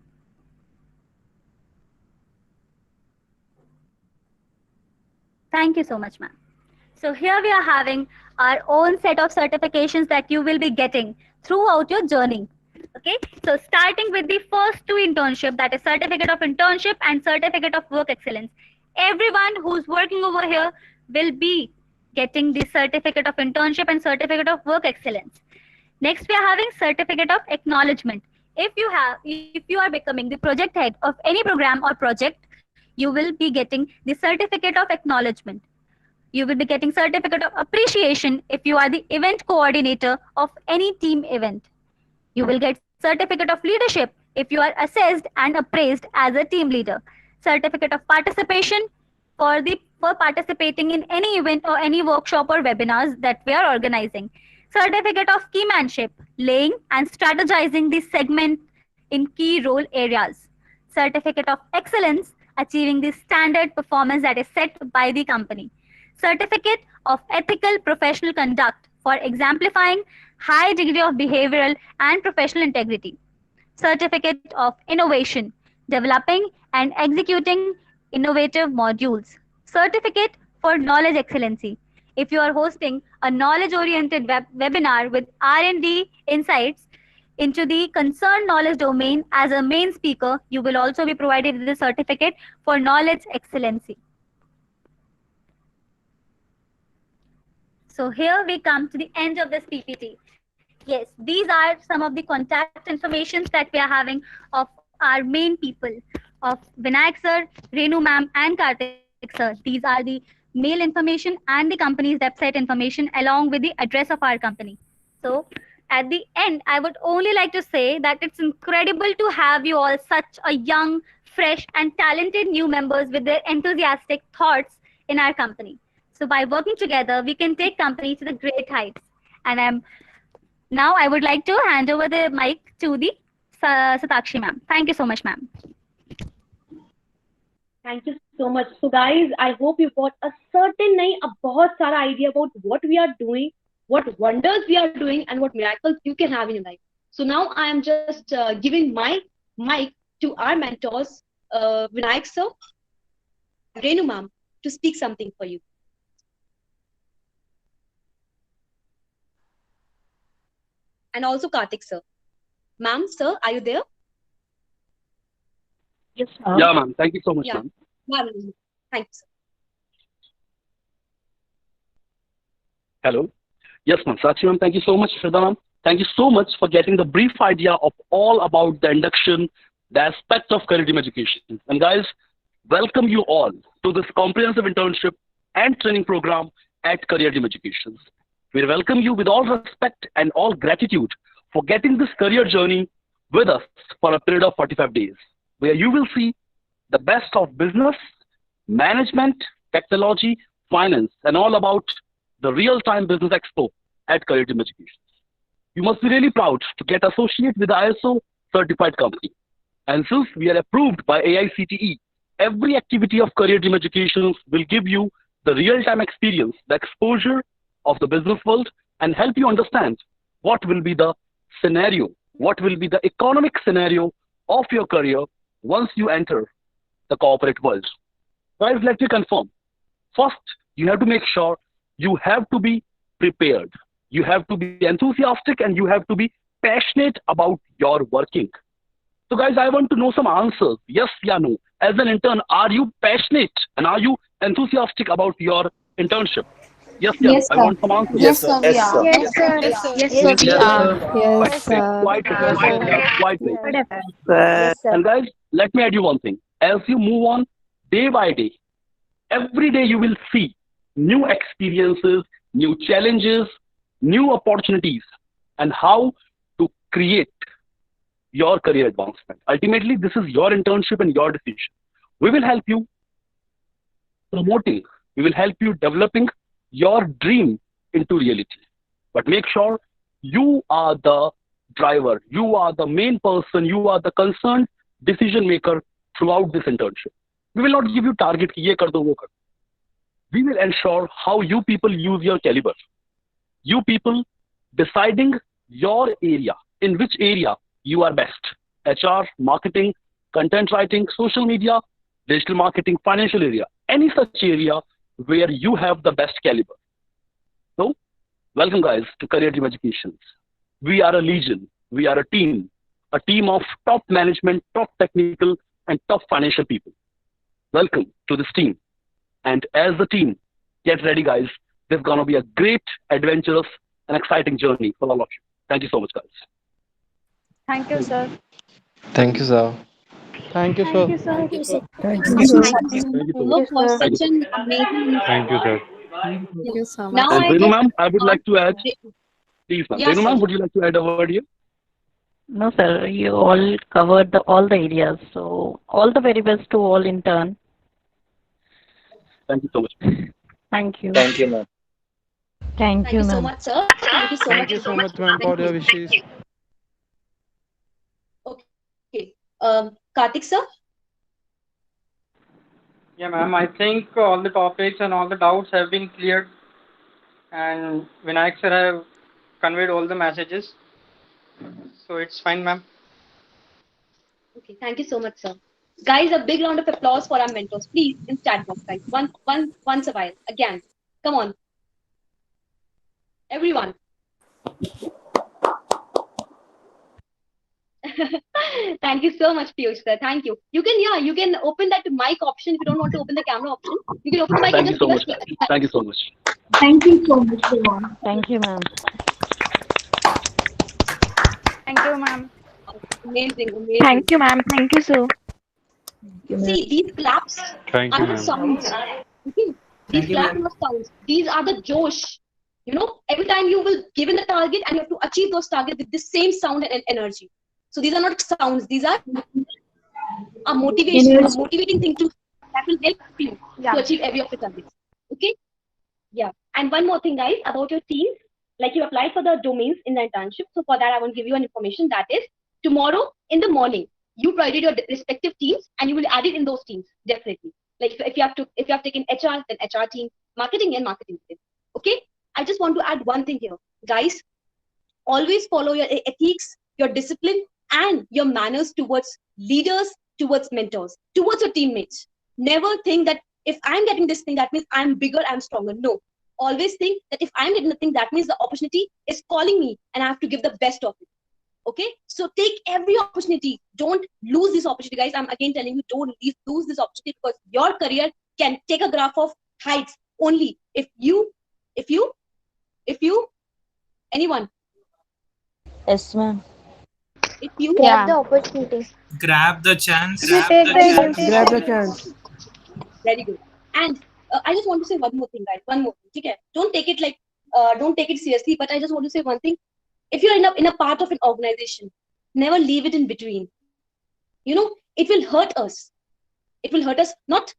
Thank you so much, ma'am. So here we are having our own set of certifications that you will be getting throughout your journey. Okay, so starting with the first two internship, that is certificate of internship and certificate of work excellence. Everyone who's working over here will be getting the certificate of internship and certificate of work excellence. Next, we are having certificate of acknowledgement. If you are becoming the project head of any program or project, you will be getting the certificate of acknowledgement. You will be getting certificate of appreciation if you are the event coordinator of any team event. You will get certificate of leadership if you are assessed and appraised as a team leader. Certificate of participation for participating in any event or any workshop or webinars that we are organizing. Certificate of keymanship, laying and strategizing the segment in key role areas. Certificate of excellence, achieving the standard performance that is set by the company. Certificate of ethical professional conduct for exemplifying high degree of behavioral and professional integrity. Certificate of innovation, developing and executing innovative modules. Certificate for knowledge excellency. If you are hosting a knowledge-oriented webinar with R&D insights into the concerned knowledge domain as a main speaker, you will also be provided with the certificate for knowledge excellency. So here we come to the end of this PPT. Yes, these are some of the contact informations that we are having of our main people, of Vinayak sir, Renu ma'am and Karthik sir. These are the mail information and the company's website information along with the address of our company. So at the end, I would only like to say that it's incredible to have you all such a young, fresh and talented new members with their enthusiastic thoughts in our company. So by working together, we can take company to the great heights. And now I would like to hand over the mic to the Satakshi ma'am. Thank you so much, ma'am. Thank you so much. So guys, I hope you got a certain बहुत सारा idea about what we are doing, what wonders we are doing, and what miracles you can have in your life. So now I am just giving my mic to our mentors, Vinayak sir, Renu ma'am, to speak something for you. And also Karthik sir. Ma'am, sir, are you there? Yes, ma'am. Yeah, ma'am. Thank you so much, ma'am. Ma'am, thank you, sir. Hello. Yes, ma'am. Sakshi, ma'am. Thank you so much, Shraddha, ma'am. Thank you so much for getting the brief idea of all about the induction, the aspect of career team education. And guys, welcome you all to this comprehensive internship and training program at Career Team Education. We welcome you with all respect and all gratitude for getting this career journey with us for a period of 45 days, where you will see the best of business, management, technology, finance, and all about the real-time business expo at Career Team Education. You must be really proud to get associated with the ISO certified company. And since we are approved by AICTE, every activity of Career Team Education will give you the real-time experience, the exposure of the business world, and help you understand what will be the scenario, what will be the economic scenario of your career once you enter the corporate world. Guys, let me confirm. First, you have to make sure you have to be prepared. You have to be enthusiastic and you have to be passionate about your working. So guys, I want to know some answers. Yes or no. As an intern, are you passionate and are you enthusiastic about your internship? Yes, yes, I want some answers. Yes, sir. Yes, sir. Yes, sir. Yes, sir. Yes, Yes, we sir. are. Yes, Quite right. Yes, sir. And guys, let me add you one thing. As you move on day by day, every day you will see new experiences, new challenges, new opportunities, and how to create your career advancement. Ultimately, this is your internship and your decision. We will help you promoting, we will help you developing your dream into reality. But make sure you are the driver, you are the main person, you are the concerned decision maker throughout this internship. We will not give you target ki ye kar do, wo kar do. We will ensure how you people use your caliber. You people deciding your area, in which area you are best. HR, marketing, content writing, social media, digital marketing, financial area. Any such area where you have the best caliber. So, welcome guys to Career Dream Education. We are a legion. We are a team of top management, top technical, and top financial people. Welcome to this team. And as a team, get ready guys. This is going to be a great, adventurous, and exciting journey for all of you. Thank you so much guys. Thank you, sir. Thank you, sir. Thank you, Thank sir. you, sir. Thank you, sir. Thank Thank you you, so sir. much for sir. such an amazing. Thank you, sir. Thank you so much. Now And I Renu just ma'am, I would like to add, please ma'am. Yeah, Renu sir. ma'am, would you like to add a word here? No, sir, you all covered all the areas. So all the very best to all in turn. Thank you so much. Thank you. Thank you, ma'am. Thank Thank you, you so ma'am. much, sir. Thank you so Thank much. you so much, ma'am, for your wishes. Okay. Karthik sir. Yeah, ma'am. I think all the topics and all the doubts have been cleared, and Vinayak sir have conveyed all the messages, so it's fine, ma'am. Okay. Thank you so much, sir. Guys, a big round of applause for our mentors, please, in chat box, guys. Once a while. Again. Come on. Everyone. Thank you so much, Piyush sir. Thank you. You can open that mic option if you don't want to open the camera option. You can open the mic and Thank you just so give much us. guys. Thank you so much. Thank you so much, Devon. Thank you, ma'am. Thank you, ma'am. Amazing. Thank you, ma'am. Thank you, sir. See, these claps Thank are you, not ma'am. sounds. Okay? These claps are not sounds. These are the Josh. Every time you will given the target and you have to achieve those targets with the same sound and energy. So these are not sounds. These are a motivating thing that will help you to achieve every of the targets. Okay? Yeah. And one more thing, guys, about your teams. Like you applied for the domains in the internship. So for that, I want to give you an information that is tomorrow in the morning, you provided your respective teams and you will add it in those teams, definitely. Like if you have taken HR, then HR team, marketing and marketing team. Okay? I just want to add one thing here. Guys, always follow your ethics, your discipline, and your manners towards leaders, towards mentors, towards your teammates. Never think that if I'm getting this thing, that means I'm bigger, I'm stronger. No. Always think that if I'm getting the thing, that means the opportunity is calling me and I have to give the best of it. Okay? So take every opportunity. Don't lose this opportunity, guys. I'm again telling you, don't lose this opportunity because your career can take a graph of heights only if you, anyone, Yes, ma'am. if you Grab the opportunity. Grab the chance. You take the Grab the chance. Very good. And I just want to say one more thing, guys. One more thing. Okay? Don't take it like, don't take it seriously. But I just want to say one thing. If you're in a part of an organization, never leave it in between. It will hurt us. It will hurt us not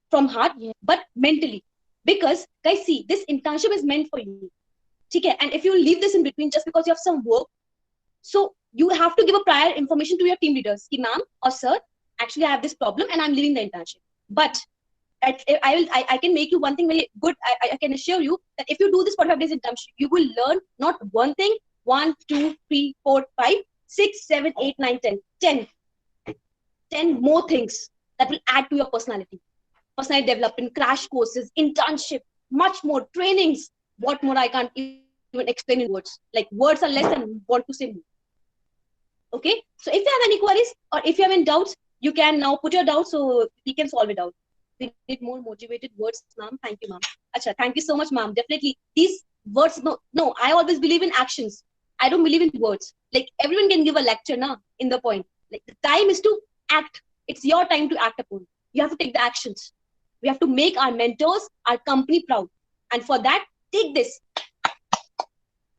from heart, but mentally. Because guys, see, this internship is meant for you. Okay? And if you leave this in between just because you have some work, so you have to give a prior information to your team leaders. Ki, ma'am or sir, actually I have this problem and I'm leaving the internship. But I can make you one thing very good. I can assure you that if you do this 45 days internship, you will learn not one thing, 1, 2, 3, 4, 5, 6, 7, 8, 9, 10. 10 more things that will add to your personality. Personality development, crash courses, internship, much more trainings. What more I can't even explain in words. Like words are less than want to say more. Okay? So if you have any queries or if you have any doubts, you can now put your doubts so we can solve it out. We need more motivated words, ma'am. Thank you, ma'am. Acha, thank you so much, ma'am. Definitely. These words, no, I always believe in actions. I don't believe in words. Like everyone can give a lecture now in the point. Like the time is to act. It's your time to act upon. You have to take the actions. We have to make our mentors, our company proud. And for that, take this.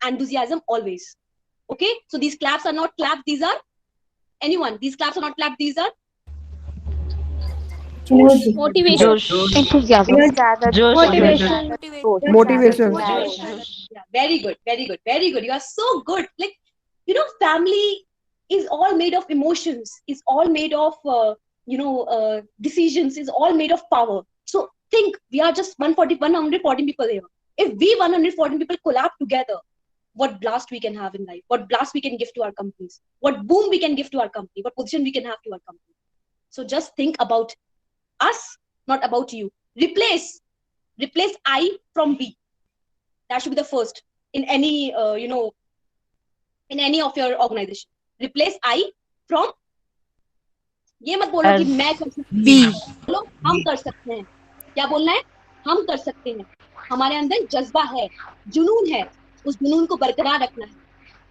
Enthusiasm always. Okay? So these claps are not claps. These are anyone. These claps are not claps. These are Motivation. Enthusiasm. Motivation. Yeah, very good, very good, very good. You are so good. Like, family is all made of emotions, is all made of, decisions, is all made of power. So think, we are just 114 people here. If we 114 people collab together, what blast we can have in life, what blast we can give to our companies, what boom we can give to our company, what position we can have to our company. So just think about us, not about you. Replace replace I from B. That should be the first in any in any of your organization. Replace I from, ये मत बोलो कि मैं कर सकती हूँ, बोलो हम कर सकते हैं. क्या बोलना है? हम कर सकते हैं. हमारे अंदर जज्बा है, जुनून है, उस जुनून को बरकरार रखना है.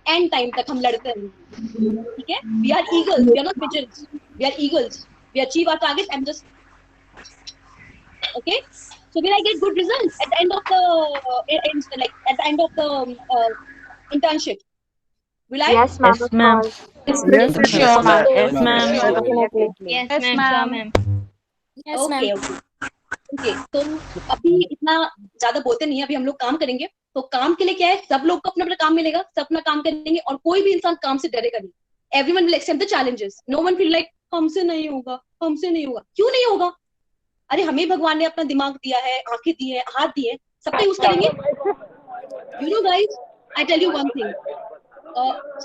एंड टाइम तक हम लड़ते रहेंगे. ठीक है? We are eagles, we are not pigeons. We are eagles. We achieve our targets and just okay. So will I get good results at the end of the internship? Will I? Yes, ma'am. Yes, ma'am. Yes, Sure, ma'am. Yes, ma'am. Definitely. Yes, ma'am. Yes, Okay, ma'am. okay. तो अभी इतना ज्यादा बोलते नहीं है, अभी हम लोग काम करेंगे. तो काम के लिए क्या है, सब लोग को अपना अपना काम मिलेगा, सब अपना काम करेंगे और कोई भी इंसान काम से डरेगा नहीं. Everyone will accept the challenges. No one feel like हमसे नहीं होगा, हमसे नहीं होगा. क्यों नहीं होगा? अरे हमें भगवान ने अपना दिमाग दिया है, आंखें दी है, हाथ दिए हैं, सबका यूज करेंगे. You know guys, I tell you one thing.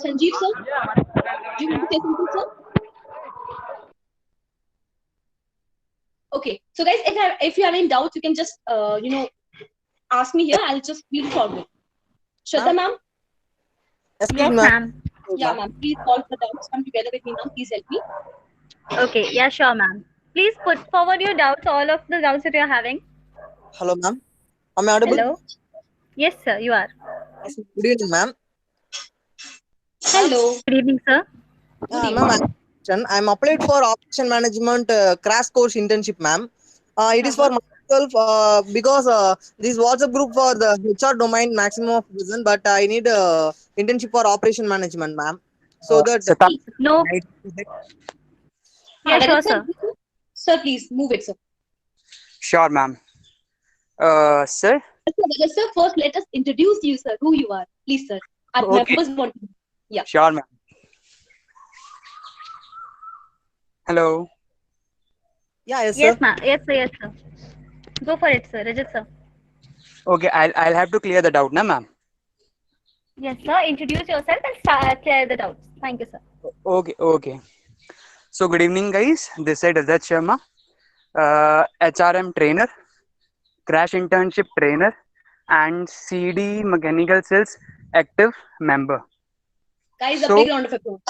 Sanjeev sir, do you want to say something, sir? Okay, so guys, if you have any doubts, you can just ask me here. I'll just read forward. Shraddha ma'am. Yes, Yes, ma'am. Yeah, ma'am. Please solve the doubts. Come together with me, ma'am. Please help me. Okay, yeah, sure, ma'am. Please put forward your doubts, all of the doubts that you're having. Hello, ma'am. Am I audible? Hello. Yes, sir, you are. Yes, good evening, ma'am. Hello. Good evening, sir. Ma'am, I'm applied for operation management crash course internship, ma'am. It is for myself because this WhatsApp group for the HR domain maximum of vision, but I need internship for operation management, ma'am. So that No. Yeah, sure, sir. Sir, please move it, sir. Sure, ma'am. Sir? Yes, sir. First, let us introduce you, sir. Who you are, please, sir. Our Okay. members want to. Yeah. Sure, ma'am. Hello. Yeah, yes, Yes, sir. ma'am. Yes, sir. Yes, sir. Go for it, sir. Rajat, sir. Okay, I'll have to clear the doubt, na, ma'am. Yes, sir. Introduce yourself and clear the doubts. Thank you, sir. Okay. So good evening, guys. This is Rajat Sharma, HRM trainer, crash internship trainer, and CD mechanical sales active member. Guys, a So- big round of applause.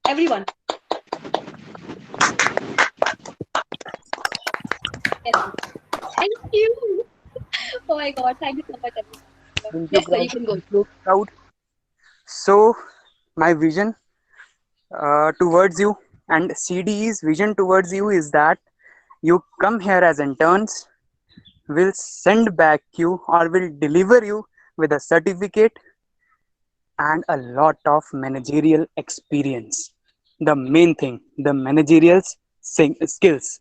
Everyone. Yes. Thank you. Oh my God. Thank you so much, everyone. Yes, sir. You can go. Proud. So my vision towards you and CDE's vision towards you is that you come here as interns, will send back you or will deliver you with a certificate and a lot of managerial experience. The main thing, the managerial skills.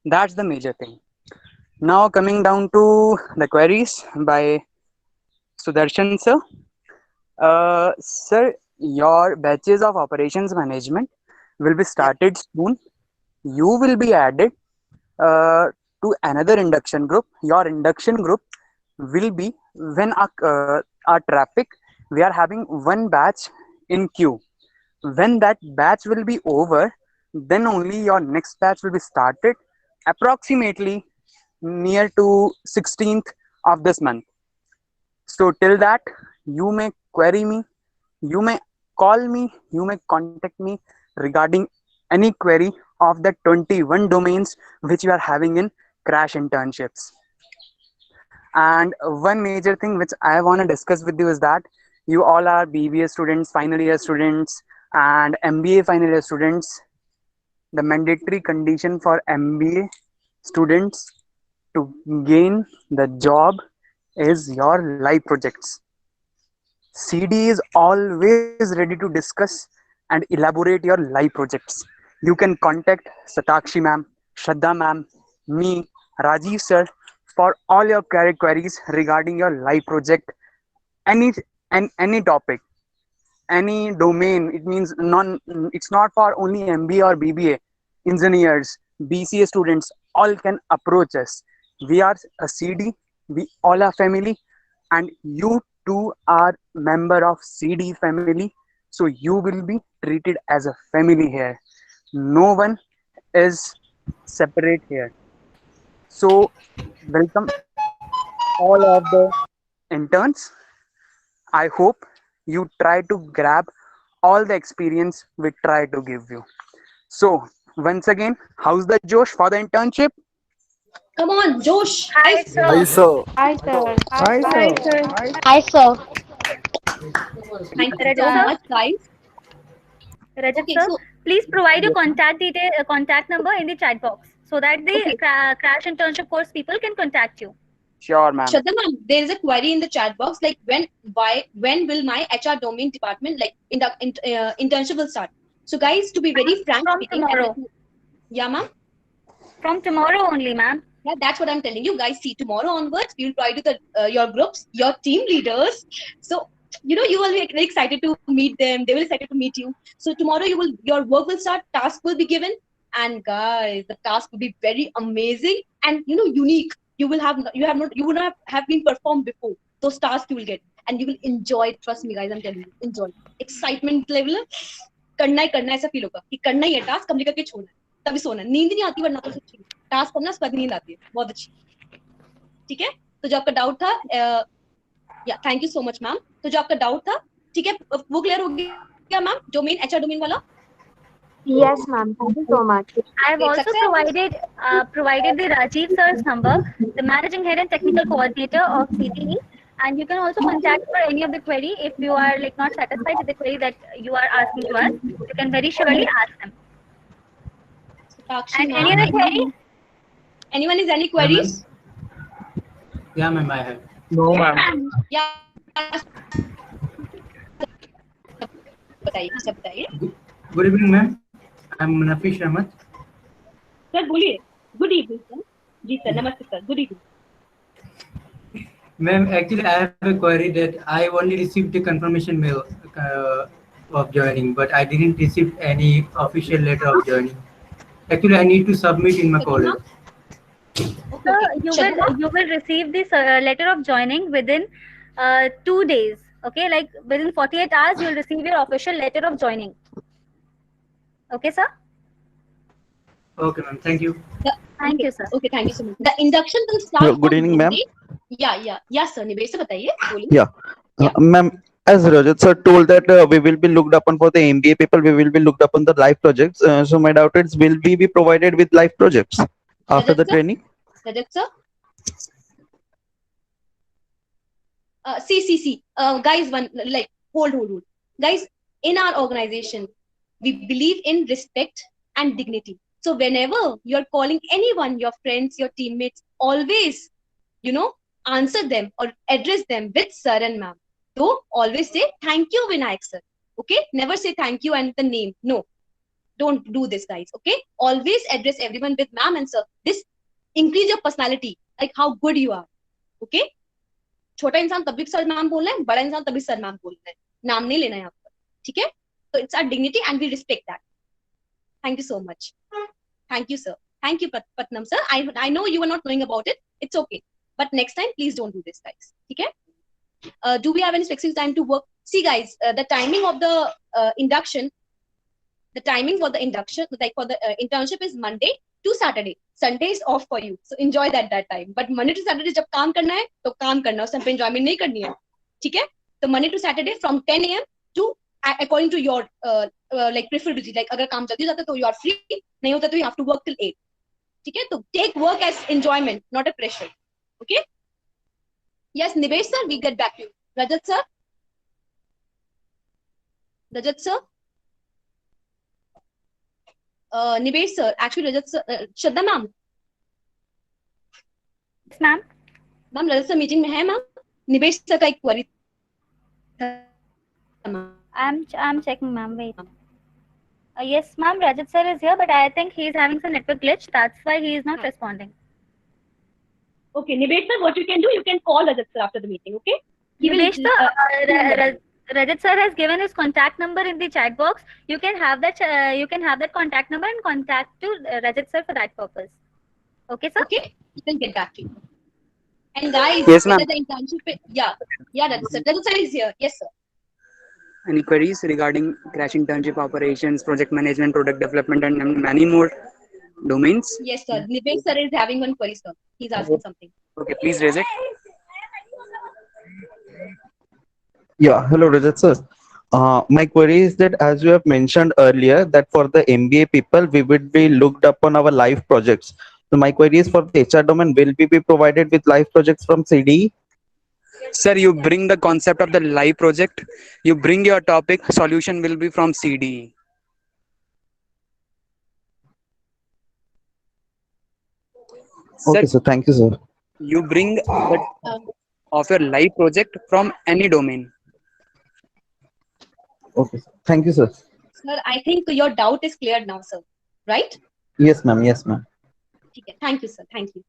That's the major thing. Now coming down to the queries by Sudarshan sir. Sir, your batches of operations management will be started soon. You will be added to another induction group. Your induction group will be when our traffic, we are having one batch in queue. When that batch will be over, then only your next batch will be started approximately near to 16th of this month. So till that, you may query me, you may call me, you may contact me regarding any query of the 21 domains which you are having in crash internships. And one major thing which I want to discuss with you is that you all are BBA students, final year students, and MBA final year students. The mandatory condition for MBA students to gain the job is your live projects. CD is always ready to discuss and elaborate your live projects. You can contact Satakshi ma'am, Shraddha ma'am, me, Rajiv sir for all your queries regarding your live project, any topic, any domain. It means it's not for only MBA or BBA. Engineers, BCA students, all can approach us. We are a CD, we all are family, and you too are member of CD family. So you will be treated as a family here. No one is separate here. So welcome all of the interns. I hope you try to grab all the experience we try to give you. So once again, how's the Josh for the internship? Come on, Josh. Hi, sir. Hi, sir. Hi, sir. Hi, Hi, sir. sir. Hi, sir. Thank you Rajat so sir. much, guys. Rajat Okay, sir, so please provide your contact number in the chat box so that the okay. Crash internship course people can contact you. Sure, ma'am. Shraddha ma'am, there is a query in the chat box like when will my HR domain department internship will start? So guys, to be very frank From speaking, tomorrow. Yeah, ma'am. From tomorrow only, ma'am. Yeah, that's what I'm telling you guys. See, tomorrow onwards, we will provide you your groups, your team leaders. So you will be very excited to meet them. They will be excited to meet you. So tomorrow your work will start. Task will be given, and guys, the task will be very amazing and unique. You will not have been performed before. Those tasks you will get, and you will enjoy it. Trust me, guys. I'm telling you, enjoy. Excitement level. करना ही ऐसा feel होगा कि करना ही है task complete करके छोड़ना है तभी सोना है नींद नहीं आती वरना तो सच्ची टास्क करना उसके बाद नींद आती है बहुत अच्छी ठीक है तो जो आपका डाउट था या thank you so much ma'am तो जो आपका डाउट था ठीक है वो क्लियर हो गया मैम डोमेन एचआर डोमेन वाला Yes, ma'am. Thank you so much. I have also provided the Rajiv sir's number, the managing head and technical coordinator of CTE, and you can also contact for any of the query if you are not satisfied with the query that you are asking to us. You can very surely ask them. And any other query? Anyone is any queries? Yeah, ma'am, I have. No, ma'am. Yeah. बताइए Good evening, ma'am. I'm Nafish Ahmed. Sir बोलिए good evening sir जी sir नमस्ते sir good evening Ma'am, actually, I have a query that I only received the confirmation mail of joining, but I didn't receive any official letter of joining. Actually, I need to submit in my college. So you will receive this letter of joining within 2 days. Okay, like within 48 hours, you will receive your official letter of joining. Okay, sir? Okay, ma'am. Thank you. Thank you, sir. Okay, thank you so much. The induction will start. Good evening, ma'am. Yeah, sir. Nivesh sir, बताइए. बोलिए. Yeah, ma'am. As Rajat sir told that we will be looked upon for the MBA people, we will be looked upon the live projects. So my doubt is, will we be provided with live projects after the training? Rajat sir. See. Guys, hold. Guys, in our organization, we believe in respect and dignity. So whenever you're calling anyone, your friends, your teammates, always, answer them or address them with sir and ma'am. So always say thank you, Vinayak sir. Okay? Never say thank you and the name. No. Don't do this, guys. Okay? Always address everyone with ma'am and sir. This increase your personality, like how good you are. Okay? छोटा इंसान तभी sir ma'am बोल रहे हैं बड़ा इंसान तभी sir ma'am बोल रहे हैं नाम नहीं लेना है यहाँ पर ठीक है तो it's our dignity and we respect that thank you so much thank you sir thank you Patnam sir I know you are not knowing about it it's okay but next time please don't do this guys ठीक है do we have any flexible time to work see guys the timing of the induction the timing for the induction like for the internship is Monday to Saturday. Sunday is off for you, so enjoy that time. But Monday to Saturday जब काम करना है तो काम करना है, उस time पे enjoyment नहीं करनी है, ठीक है? तो Monday to Saturday from 10 a.m. to according to your like preferability. Like अगर काम जल्दी जाता है तो you are free, नहीं होता तो you have to work till 8. ठीक है? तो take work as enjoyment, not a pressure. Okay? Yes, Nivesh sir, we get back to you. Rajat sir. Nivesh sir, actually Rajat sir, Shraddha ma'am. Yes, ma'am. Ma'am, Rajat sir meeting में है ma'am. Nivesh sir का एक query था. I'm checking, ma'am. Wait. Yes, ma'am. Rajat sir is here, but I think he is having some network glitch. That's why he is not responding. Okay, Nivesh sir, what you can do, you can call Rajat sir after the meeting. Okay? Nivesh sir, Rajat sir has given his contact number in the chat box. You can have that. You can have that contact number and contact to Rajat sir for that purpose. Okay, sir. Okay, you can get back to you. And guys, Yes, ma'am. the internship, Rajat sir. Rajat sir is here. Yes, sir. Any queries regarding Crash internship operations, project management, product development, and many more? domains? Yes, sir. Nivesh sir is having one query, sir. He's asking something. Okay, please raise it. Yeah, hello, Rajat sir. My query is that as you have mentioned earlier that for the MBA people, we would be looked upon our live projects. So my query is for the HR domain, will we be provided with live projects from CDE? Sir, you bring the concept of the live project. You bring your topic. Solution will be from CDE. Okay, sir. Thank you, sir. You bring the of your live project from any domain. Okay, sir. Thank you, sir. Sir, I think your doubt is cleared now, sir. Right? Yes, ma'am. Yes, ma'am. Okay. Thank you, sir. Thank you.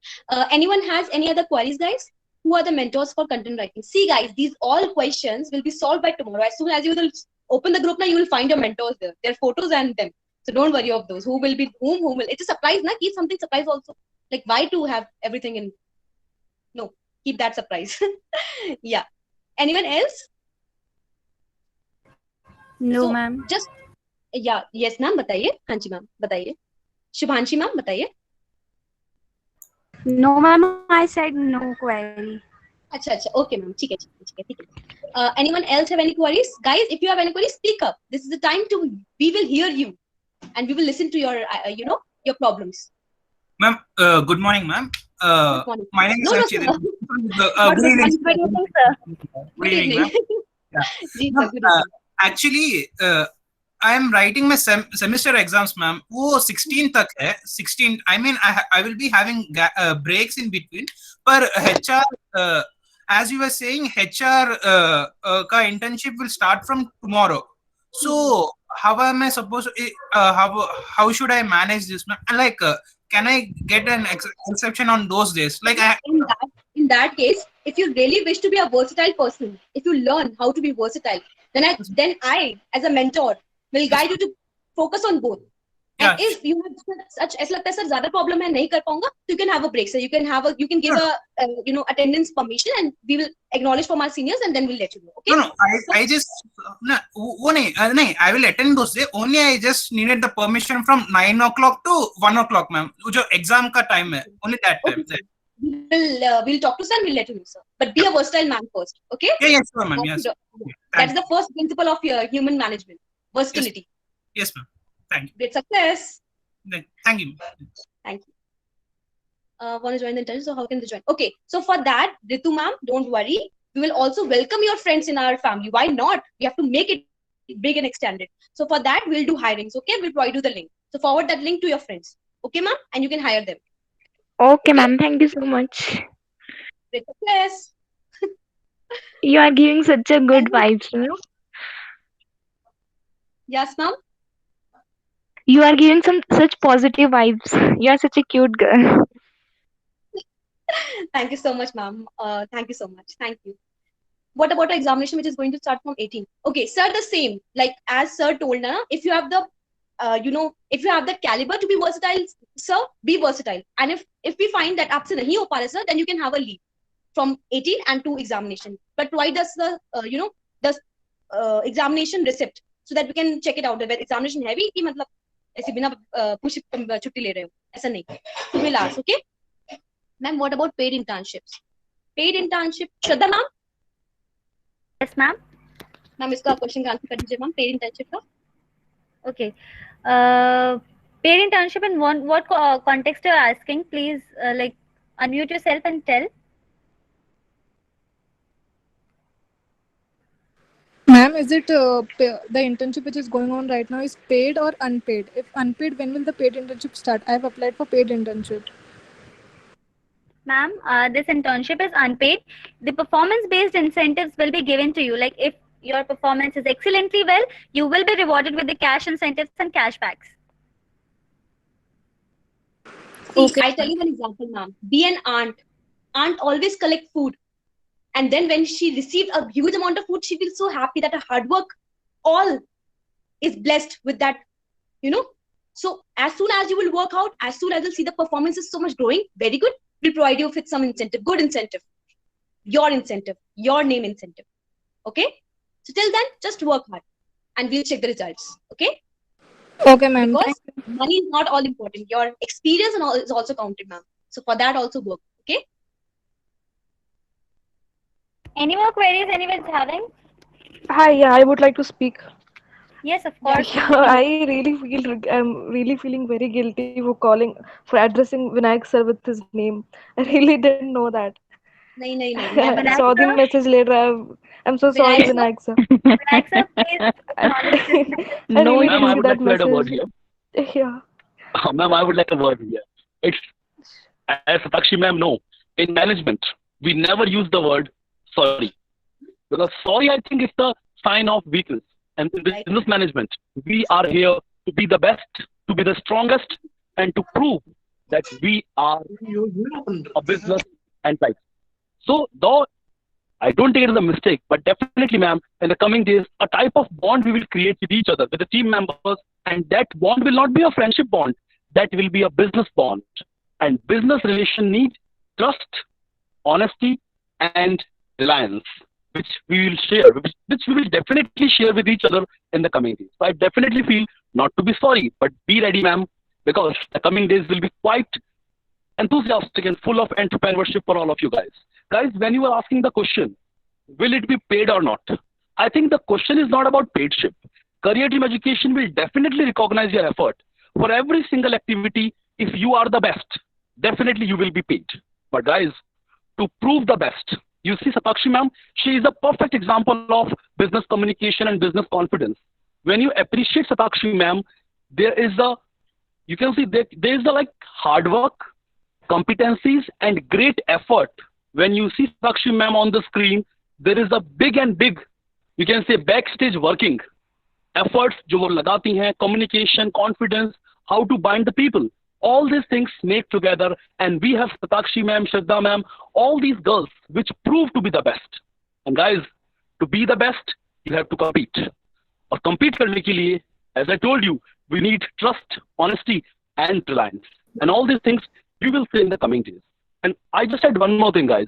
Anyone has any other queries, guys? Who are the mentors for content writing? See, guys, these all questions will be solved by tomorrow. As soon as you will open the group now, you will find your mentors there. Their photos and them. So don't worry of those. Who will be whom? Who will? It's a surprise, na? Keep something surprise also. Like why to have everything in? No, keep that surprise. Yeah. Anyone else? No, ma'am. Just yeah. Yes, ma'am. बताइए. हाँ जी, ma'am. बताइए. Shubhanshi ma'am, बताइए. No, ma'am. I said no query. अच्छा. Okay, ma'am. ठीक है. Anyone else have any queries? Guys, if you have any queries, speak up. This is the time to. We will hear you, and we will listen to your, your problems. Ma'am, good morning, ma'am. My name is Archit. Good evening, sir. Good evening, ma'am. Actually, I am writing my semester exams, ma'am. वो 16 तक है. 16. I mean, I will be having breaks in between. But HR, as you were saying, HR का internship will start from tomorrow. So how am I supposed to? How should I manage this, ma'am? And like, can I get an exception on those days? Like, in that case, if you really wish to be a versatile person, if you learn how to be versatile, then I as a mentor will guide you to focus on both. And if you have such ऐसा लगता है sir ज़्यादा problem है नहीं कर पाऊंगा, so you can have a break. So you can give a attendance permission, and we will acknowledge from our seniors, and then we'll let you know. Okay? No, I just I will attend those days. Only I just needed the permission from 9 o'clock to 1 o'clock, ma'am. जो exam का time है, only that time. We'll talk to sir and we'll let you know, sir. But be a versatile man first, okay? Yeah, sure, ma'am. Yes. That's the first principle of your human management: versatility. Yes, ma'am. Thank you. Great success. Thank you. Thank you. Want to join the internship? So how can they join? Okay, so for that, Ritu ma'am, don't worry. We will also welcome your friends in our family. Why not? We have to make it big and extended. So for that, we'll do hirings. Okay, we'll provide you the link. So forward that link to your friends. Okay, ma'am, and you can hire them. Okay, ma'am. Thank you so much. Great success. You are giving such a good vibes, you know. Yes, ma'am. You are giving such positive vibes. You are such a cute girl. Thank you so much, ma'am. Thank you so much. Thank you. What about the examination, which is going to start from 18? Okay, sir, the same. Like as sir told, if you have the, if you have the caliber to be versatile, sir, be versatile. And if we find that आपसे नहीं हो पा रहा, sir, then you can have a leave from 18 and to examination. But provide us the, the examination receipt so that we can check it out. Whether examination heavy, कि मतलब ऐसे बिना push छुट्टी ले रहे हो, ऐसा नहीं. So we'll ask, okay? Ma'am, what about paid internships? Paid internship, Shraddha ma'am? Yes, ma'am. Ma'am, इसका question का answer कर दीजिए ma'am. Paid internship का? Okay. Paid internship in what context you are asking? Please, like, unmute yourself and tell. Ma'am, is it the internship which is going on right now is paid or unpaid? If unpaid, when will the paid internship start? I have applied for paid internship. Ma'am, this internship is unpaid. The performance-based incentives will be given to you. Like if your performance is excellently well, you will be rewarded with the cash incentives and cashbacks. See, I'll tell you an example, ma'am. Be an aunt. Aunt always collect food. And then when she received a huge amount of food, she feels so happy that her hard work all is blessed with that, So as soon as you will work out, as soon as you'll see the performance is so much growing, very good. We'll provide you with some incentive, good incentive, your name incentive. Okay? So till then, just work hard and we'll check the results. Okay? Okay, ma'am. Because money is not all important. Your experience and all is also counted, ma'am. So for that also work. Okay. Any more queries anyone's having? Hi, yeah, I would like to speak. Yes, of course. I really I'm really feeling very guilty for addressing Vinayak sir with his name. I really didn't know that. I saw the message later. I'm so sorry, Vinayak sir. Vinayak sir, please I No, really ma'am, I didn't would see like that to add a word message. here. Yeah. Ma'am, I would like a word here. It's, as Satakshi ma'am know, in management, we never use the word sorry. Because sorry, I think, is the sign of weakness. And in business management, we are here to be the best, to be the strongest, and to prove that we are a business and life. So, though I don't take it as a mistake, but definitely, ma'am, in the coming days, a type of bond we will create with each other, with the team members, and that bond will not be a friendship bond. That will be a business bond. And business relation need trust, honesty, and reliance, which we will share, which we will definitely share with each other in the coming days. So I definitely feel not to be sorry, but be ready, ma'am, because the coming days will be quite enthusiastic and full of entrepreneurship for all of you guys. Guys, when you are asking the question, will it be paid or not? I think the question is not about paidship. Career Team Education will definitely recognize your effort. For every single activity, if you are the best, definitely you will be paid. But guys, to prove the best, you see Satakshi ma'am, she is a perfect example of business communication and business confidence. When you appreciate Satakshi ma'am, there is a, you can see that there is a like hard work, competencies, and great effort. When you see Satakshi ma'am on the screen, there is a big, you can say, backstage working efforts जो वो लगाती हैं, communication, confidence, how to bind the people. All these things make together, and we have Satakshi ma'am, Shraddha ma'am, all these girls which prove to be the best. And guys, to be the best, you have to compete. और compete करने के लिए, as I told you, we need trust, honesty, and reliance. And all these things you will see in the coming days. And I just said one more thing, guys.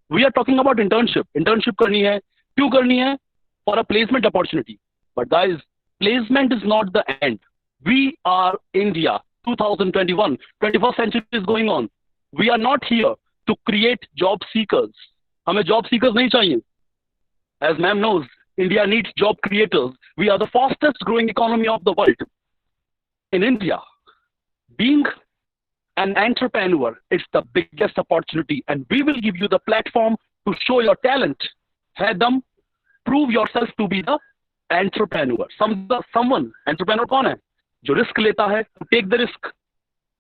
We are talking about internship. Internship करनी है, क्यों करनी है? For a placement opportunity. But guys, placement is not the end. We are India, 2021, 21st century is going on. We are not here to create job seekers. हमें job seekers नहीं चाहिए. As ma'am knows, India needs job creators. We are the fastest growing economy of the world. In India, being an entrepreneur is the biggest opportunity, and we will give you the platform to show your talent. Head them, prove yourself to be the entrepreneur. Someone, entrepreneur कौन है? जो risk लेता है, to take the risk,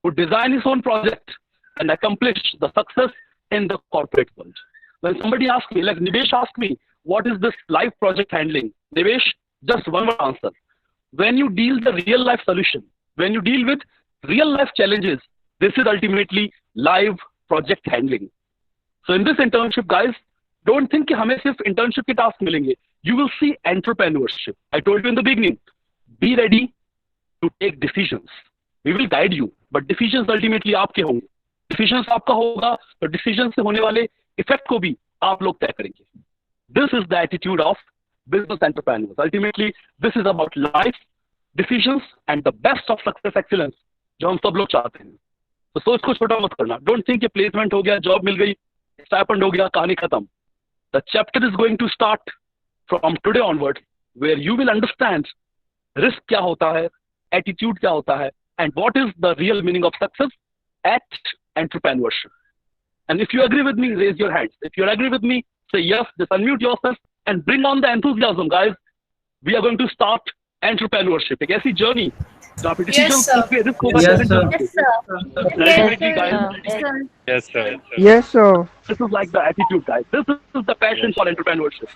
to design his own project and accomplish the success in the corporate world. When somebody asks me, like Nivesh asked me, what is this live project handling? Nivesh, just one word answer. When you deal the real life solution, when you deal with real life challenges, this is ultimately live project handling. So in this internship, guys, don't think कि हमें सिर्फ internship के task मिलेंगे. You will see entrepreneurship. I told you in the beginning, be ready to take decisions. We will guide you, but decisions ultimately आपके होंगे. Decisions आपका होगा, तो decisions से होने वाले effect को भी आप लोग तय करेंगे. This is the attitude of business entrepreneurs. Ultimately, this is about life, decisions, and the best of success excellence, जो हम सब लोग चाहते हैं. तो सोच को छोटा मत करना. Don't think कि placement हो गया, job मिल गई, stipend हो गया, कहानी खत्म. The chapter is going to start from today onwards, where you will understand risk क्या होता है, attitude क्या होता है, and what is the real meaning of success at entrepreneurship. And if you agree with me, raise your hands. If you agree with me, say yes, just unmute yourself and bring on the enthusiasm, guys. We are going to start entrepreneurship. एक ऐसी journey जहाँ पे decisions पे risk होगा. Yes, sir. Yes, sir. Yes, sir. This is like the attitude, guys. This is the passion for entrepreneurship.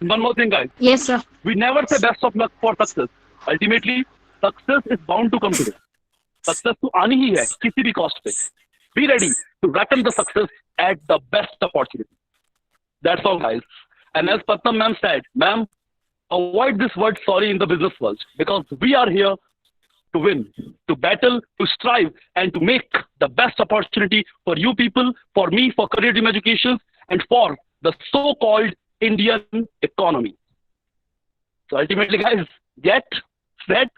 And one more thing, guys. Yes, sir. We never say best of luck for success. Ultimately, success is bound to come to this. Success to आनी ही है किसी भी cost पे. Be ready to reckon the success at the best opportunity. That's all, guys. And as Patnam ma'am said, ma'am, avoid this word sorry in the business world, because we are here to win, to battle, to strive, and to make the best opportunity for you people, for me, for Career Team Education, and for the so-called Indian economy. So ultimately, guys, get, set,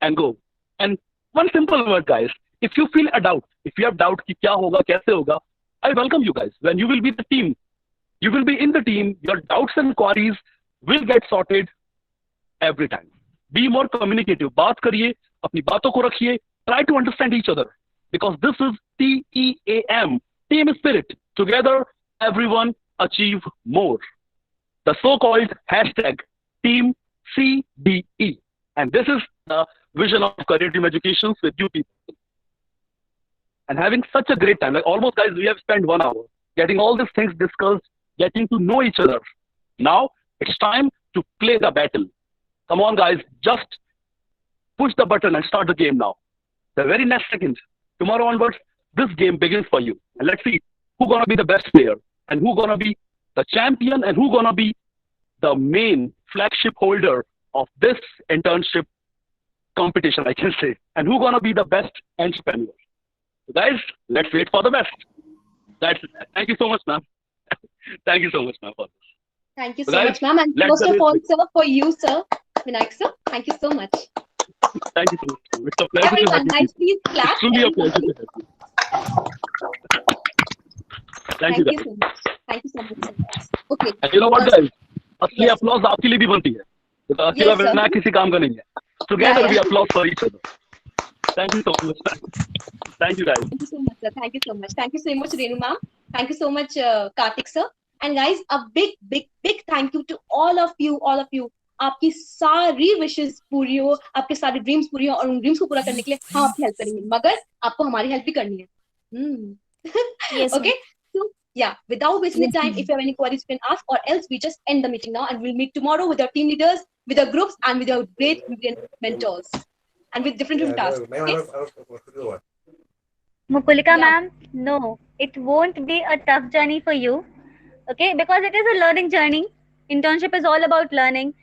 and go. And one simple word, guys. If you feel a doubt, if you have doubt कि क्या होगा, कैसे होगा, I welcome you guys. When you will be the team, you will be in the team. Your doubts and queries will get sorted every time. Be more communicative. बात करिए, अपनी बातों को रखिए. Try to understand each other because this is TEAM, team spirit. Together, everyone achieve more. The so-called hashtag Team CDE, and this is the vision of Career Team Education with you people. And having such a great time, like almost guys, we have spent 1 hour getting all these things discussed, getting to know each other. Now it's time to play the battle. Come on, guys, just push the button and start the game now. The very next second, tomorrow onwards, this game begins for you. And let's see who's gonna be the best player and who's gonna be the champion and who's gonna be the main flagship holder of this internship competition, I can say, and who's gonna be the best entrepreneur. So guys, let's wait for the best. Thank you so much, ma'am. Thank you so much, ma'am, for this. Thank you So so guys, much, ma'am. And let's most do of it. all, sir, for you, sir, Vinayak sir, thank you so much. Thank you so much. It's a pleasure to Everyone, have you. guys, please clap. It's truly a Everyone, pleasure to please. have you. Thank you, Thank you guys. so much. Thank you so much, sir. Okay. And you know what, guys? असली Yes. applause आपके लिए भी बनती है. तो अकेला Yes, sir. Vinayak किसी काम का नहीं है. Together Yeah, we yeah. applause for each other. Thank you so much. Thank you, guys. Thank you so much, sir. Thank you so much. Thank you so much, Renu ma'am. Thank you so much, Karthik sir. And guys, a big, big, big thank you to all of you, all of you. आपकी सारी wishes पूरी हो, आपके सारे dreams पूरी हो और उन ड्रीम्स को पूरा करने के लिए हम आपकी हेल्प करेंगे, मगर आपको हमारी हेल्प भी करनी है. Yes, Okay. So yeah, without wasting the time, if you have any queries, you can ask, or else we just end the meeting now and we'll meet tomorrow with our team leaders, with our groups, and with our great mentors, and with different tasks. Okay? Mukulika ma'am, no, it won't be a tough journey for you. Okay, because it is a learning journey. Internship is all about learning.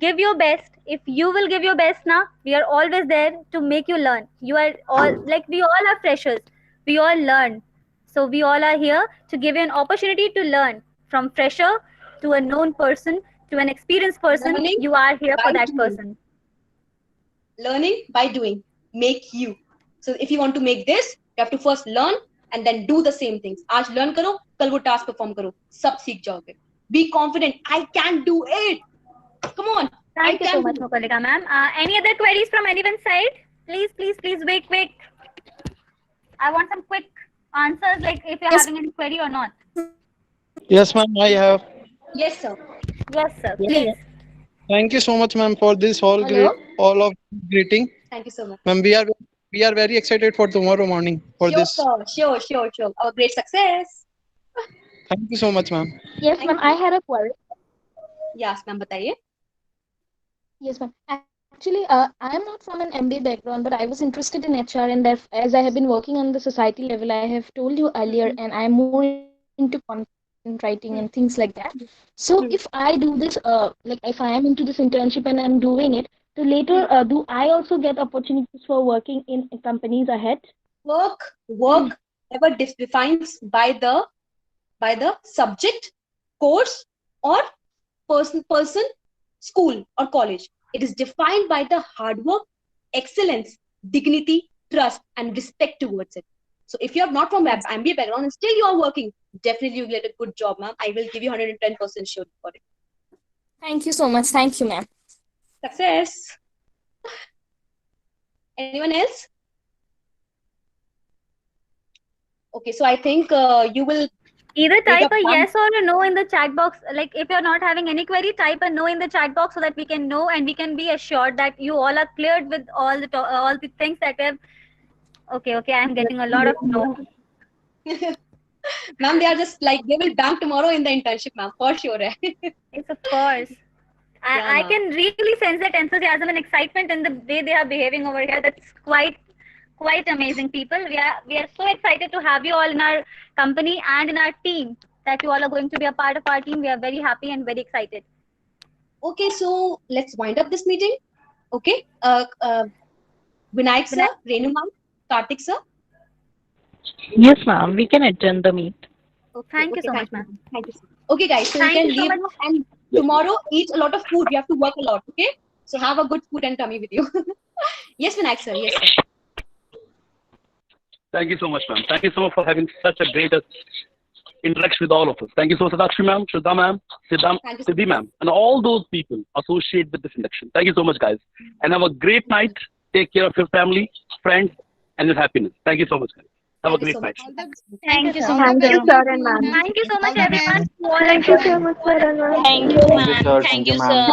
Give your best. If you will give your best now, we are always there to make you learn. You are all like we all are freshers. We all learn. So we all are here to give you an opportunity to learn from fresher to a known person to an experienced person. Learning You are here for by that doing. person. Learning by doing. Make you. So if you want to make this, you have to first learn and then do the same things. आज learn करो, कल वो task perform करो, सब सीख जाओगे. Be confident. I can do it. Come on. Thank I you so can much, do it. Mukulika ma'am. Any other queries from anyone's side? Please, please, please, wait. I want some quick answers, like if you're Yes. having any query or not. Yes, ma'am, I have. Yes, sir. Yes, sir. Yeah. Please. Thank you so much, ma'am, for this Hello. all of greeting. Thank you so much. Ma'am, we are very excited for tomorrow morning for Sure, this. sir. Sure. Our great success. Thank you so much, ma'am. Yes, Thank ma'am. you. I had a query. Yes, ma'am. बताइए. Yes, ma'am. Actually, I am not from an MBA background, but I was interested in HR, and that as I have been working on the society level, I have told you earlier, and I am more into content writing and things like that. So, if I do this, like if I am into this internship and I'm doing it, so later, do I also get opportunities for working in companies ahead? Work never defines by the subject, course, or person, school or college. It is defined by the hard work, excellence, dignity, trust, and respect towards it. So if you are not from MBA background and still you are working, definitely you will get a good job, ma'am. I will give you 110% sure for it. Thank you so much. Thank you, ma'am. Success. Anyone else? Okay, so I think you will Either take type a a fun- yes or a no in the chat box. Like if you're not having any query, type a no in the chat box so that we can know and we can be assured that you all are cleared with all the things that we have. Okay, I'm getting a lot of no. Ma'am, they are just like they will bank tomorrow in the internship, ma'am, for sure. Yes, of course. I ma'am. can really sense that enthusiasm and excitement in the way they are behaving over here. That's quite amazing, people. We are so excited to have you all in our company and in our team. That you all are going to be a part of our team. We are very happy and very excited. Okay, so let's wind up this meeting. Okay, Vinayak sir, Renu ma'am, Karthik sir. Yes, ma'am. We can attend the meet. Okay, Thank you okay, so thank much, ma'am. Thank you. Okay, guys, so Thank we can you so leave much. now and tomorrow eat a lot of food. You have to work a lot. Okay, so have a good food and tummy with you. Yes, Vinayak sir. Yes, sir. Thank you so much, ma'am. Thank you so much for having such a great interaction with all of us. Thank you so much, Satakshi ma'am, Shraddha ma'am, Siddhi ma'am, and all those people associated with this induction. Thank you so much, guys. And have a great night. Take care of your family, friends, and your happiness. Thank you so much, guys. Have a great night. Thank you so Thank much. you, sir and ma'am. Thank you so much, everyone. Thank you so much, sir and ma'am. Thank you, Thank you, ma'am. sir. Thank Thank you, you, ma'am. sir.